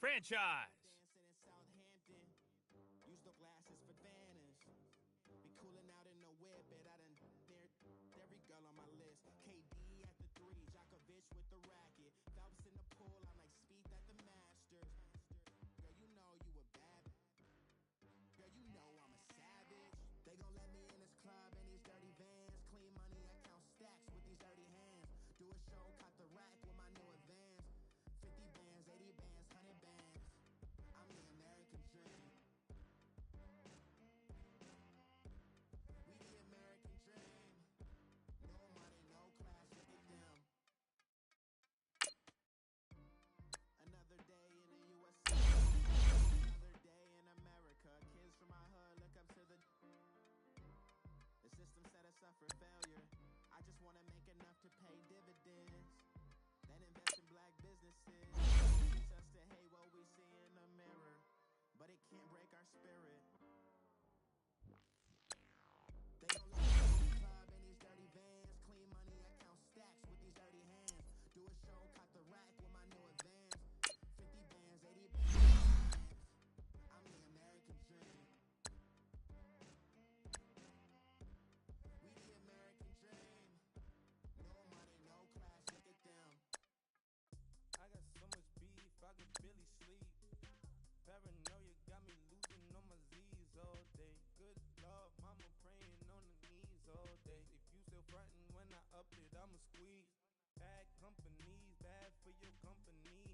Franchise. Use the glasses for Vannas. Be cooling out in the whip, but I done dared every girl on my list. KD at the 3, Djokovic with the racket. Phelps in the pool, I'm like Speed at the Masters. Girl, you know you a bad. Girl, you know I'm a savage. They gon' let me in this club in these dirty vans. Clean money, I count stacks with these dirty hands. Do a show, caught the rack with my new advance. 50 bands, 80 bands, 100 bands. I'm the American dream. We the American dream. No money, no class, look at them. Another day in the USA. Another day in America. Kids from my hood look up to the system set us up for failure. I just wanna make enough to pay dividends. Then invest in black businesses. Teach us to hate what we see in the mirror, but it can't break our spirit. They gon' let me in the club in these dirty vans. Clean money, I count stacks with these dirty hands. Do a show, caught the rack with my new advance. 50 bands, 80 bands. I'm the American dream. We the American dream. No money, no class, look at them. I got so much beef, I could barely sleep. Paranoia got me losing on my Z's all day. Good Lord, mama praying on the knees all day. If you still frontin' when I up it, I'ma squeeze. Bad companies, bad for your company.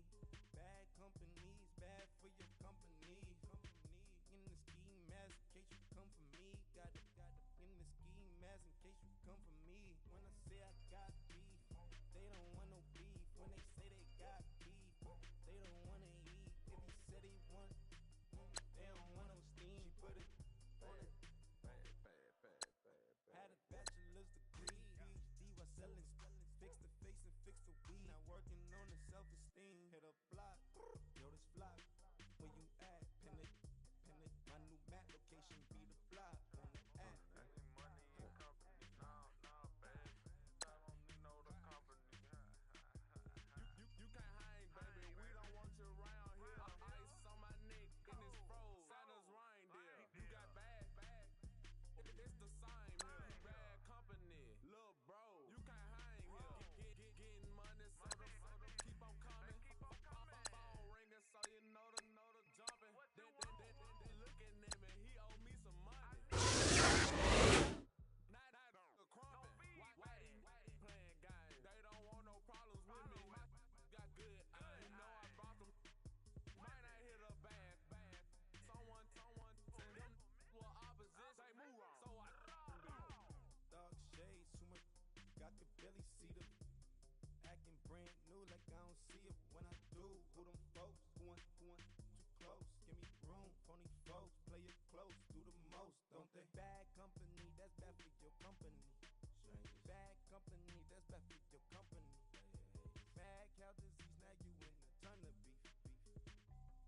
Bad companies, bad for your company. In the ski mask, in case you come for me. Got it in the ski mask, in case you come for me. When I say I got beef, they don't want no beef. When they say they got beef, they don't wanna eat. If he said he want, they don't want no steam. She put it on it. Had a bachelor's degree, PhD while selling. Fix the face and fix the weed. Now working on the self-esteem. Hit a block, yo this flock. Where you at? Pin it. My new map location be the block on the app. You can't hang, baby. We don't want you around here. Ice on my neck in this froze. Santa's reindeer. You got bad. It's the same here. Bad company, little bro. You can't hang here. Getting money, soda. Keep on coming. Phone ringing, so you know the jumping. They looking at me. He owe me some money. Not the crumping. Why playing games? They don't want no problems with me. Got good aim. You know I brought them. Might not hit a bad. Someone send them for opposition. Say move on. So I Dark shades, too much. I could barely see them. Acting brand new like I don't see it. When I do, who them folks? Going too close. Give me room, phony folks. Play it close, do the most, don't they? Bad company, that's bad for your company. Bad company, that's bad for your company. Bad cow disease, now you in a ton of beef.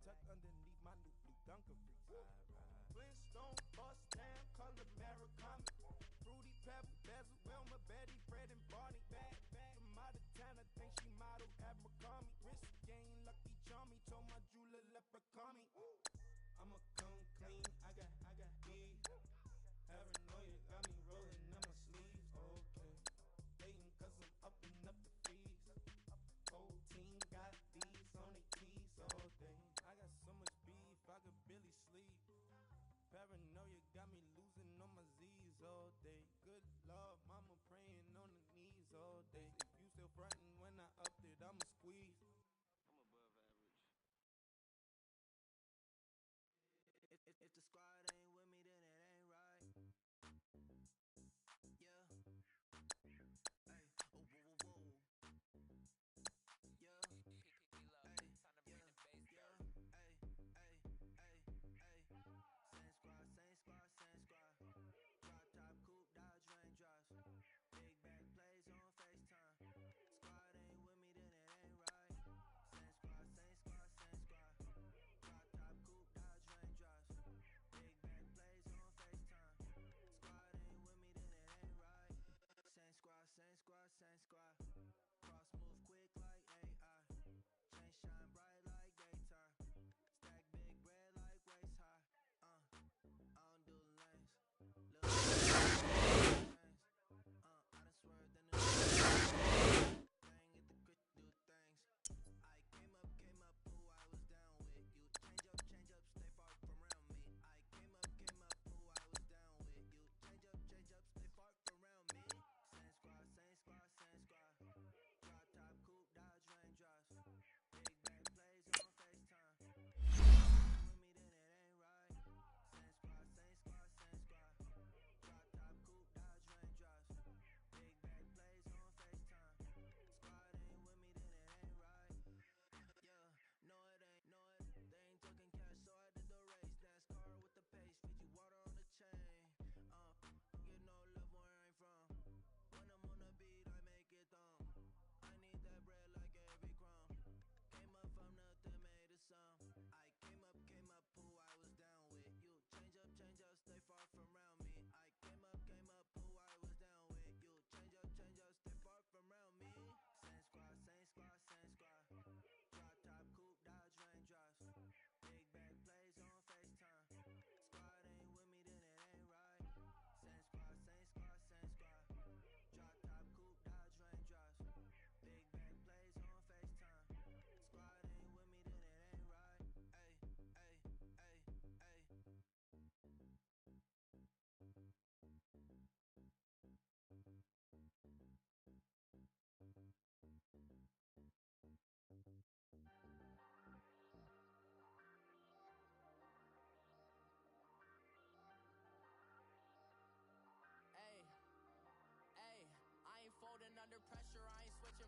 Tuck underneath my new blue Dunkarees. Flintstone, bust down, color Americana. Fruity Pebble, Basil, Wilma, Betty, Fred, and Barney. Bad from out of town, I think she model Abercrombie. Wrist game, lucky charmy, told my jeweler leprechaun me. I'ma come clean, I got beef. Paranoia got me rolling in my sleeves, okay. Hating cause I'm upping up the fees. Whole team got these on the keys all day. I got so much beef, I could barely sleep. Paranoia got me losing on my Z's all day. Good Lord, mama praying on the knees all day. If you still frontin' when I up it, I'ma squeeze. I'm above average. If the squad ain't with me, then it ain't right. Yeah. Ay, oh, whoa, whoa, whoa. Yeah. Ay, yeah, yeah. Ay, ay, ay, ay. Same squad, same squad, same squad. Drop top, cool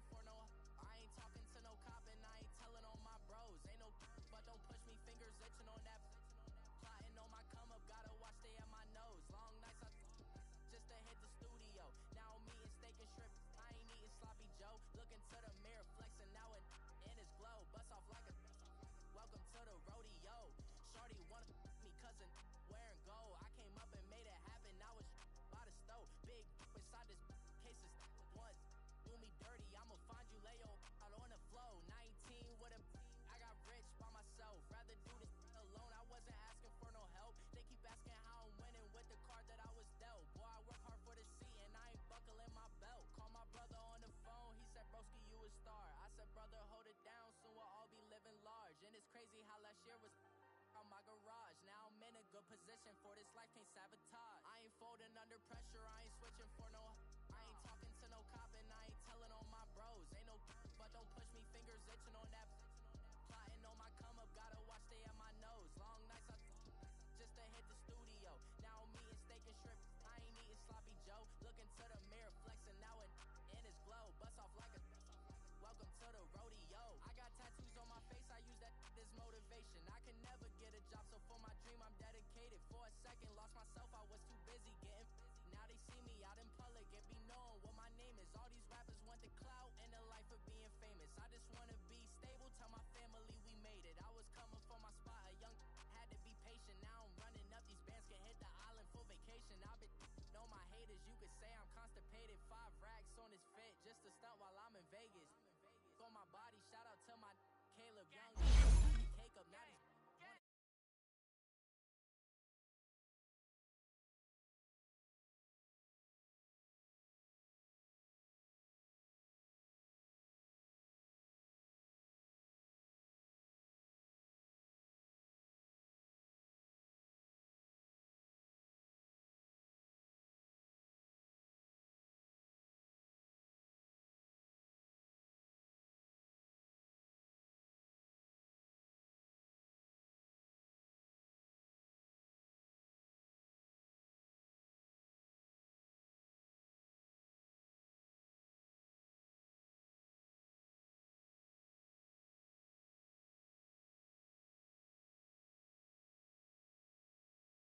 switching for no. I ain't talking to no cop and I ain't telling on my bros. Ain't no but don't push me, fingers itching on that. Plotting on my come up, gotta watch they at my nose. Long nights I just to hit the studio. Now I'm eating steak and shrimp. I ain't eating sloppy Joe. Looking to the mirror, flexing now it in his glow. Bust off like a welcome to the rodeo. Shorty wanna me cousin wearing gold. I came up and made it happen. Now it's by the stove. Big inside this cases once. Do me dirty, I'ma find you lay your out on the flow. 19 with a I got rich by myself. Rather do this alone. I wasn't asking for no help. They keep asking how I'm winning with the card that I was dealt. Boy, I work hard for the seat and I ain't buckling my belt. Call my brother on the phone. He said, broski, you a star. I said, brother, hold it down. Soon we'll all be living large. And it's crazy how last year was on my garage. Now I'm in a good position for this life, can't sabotage. I ain't folding under pressure, I ain't switching for no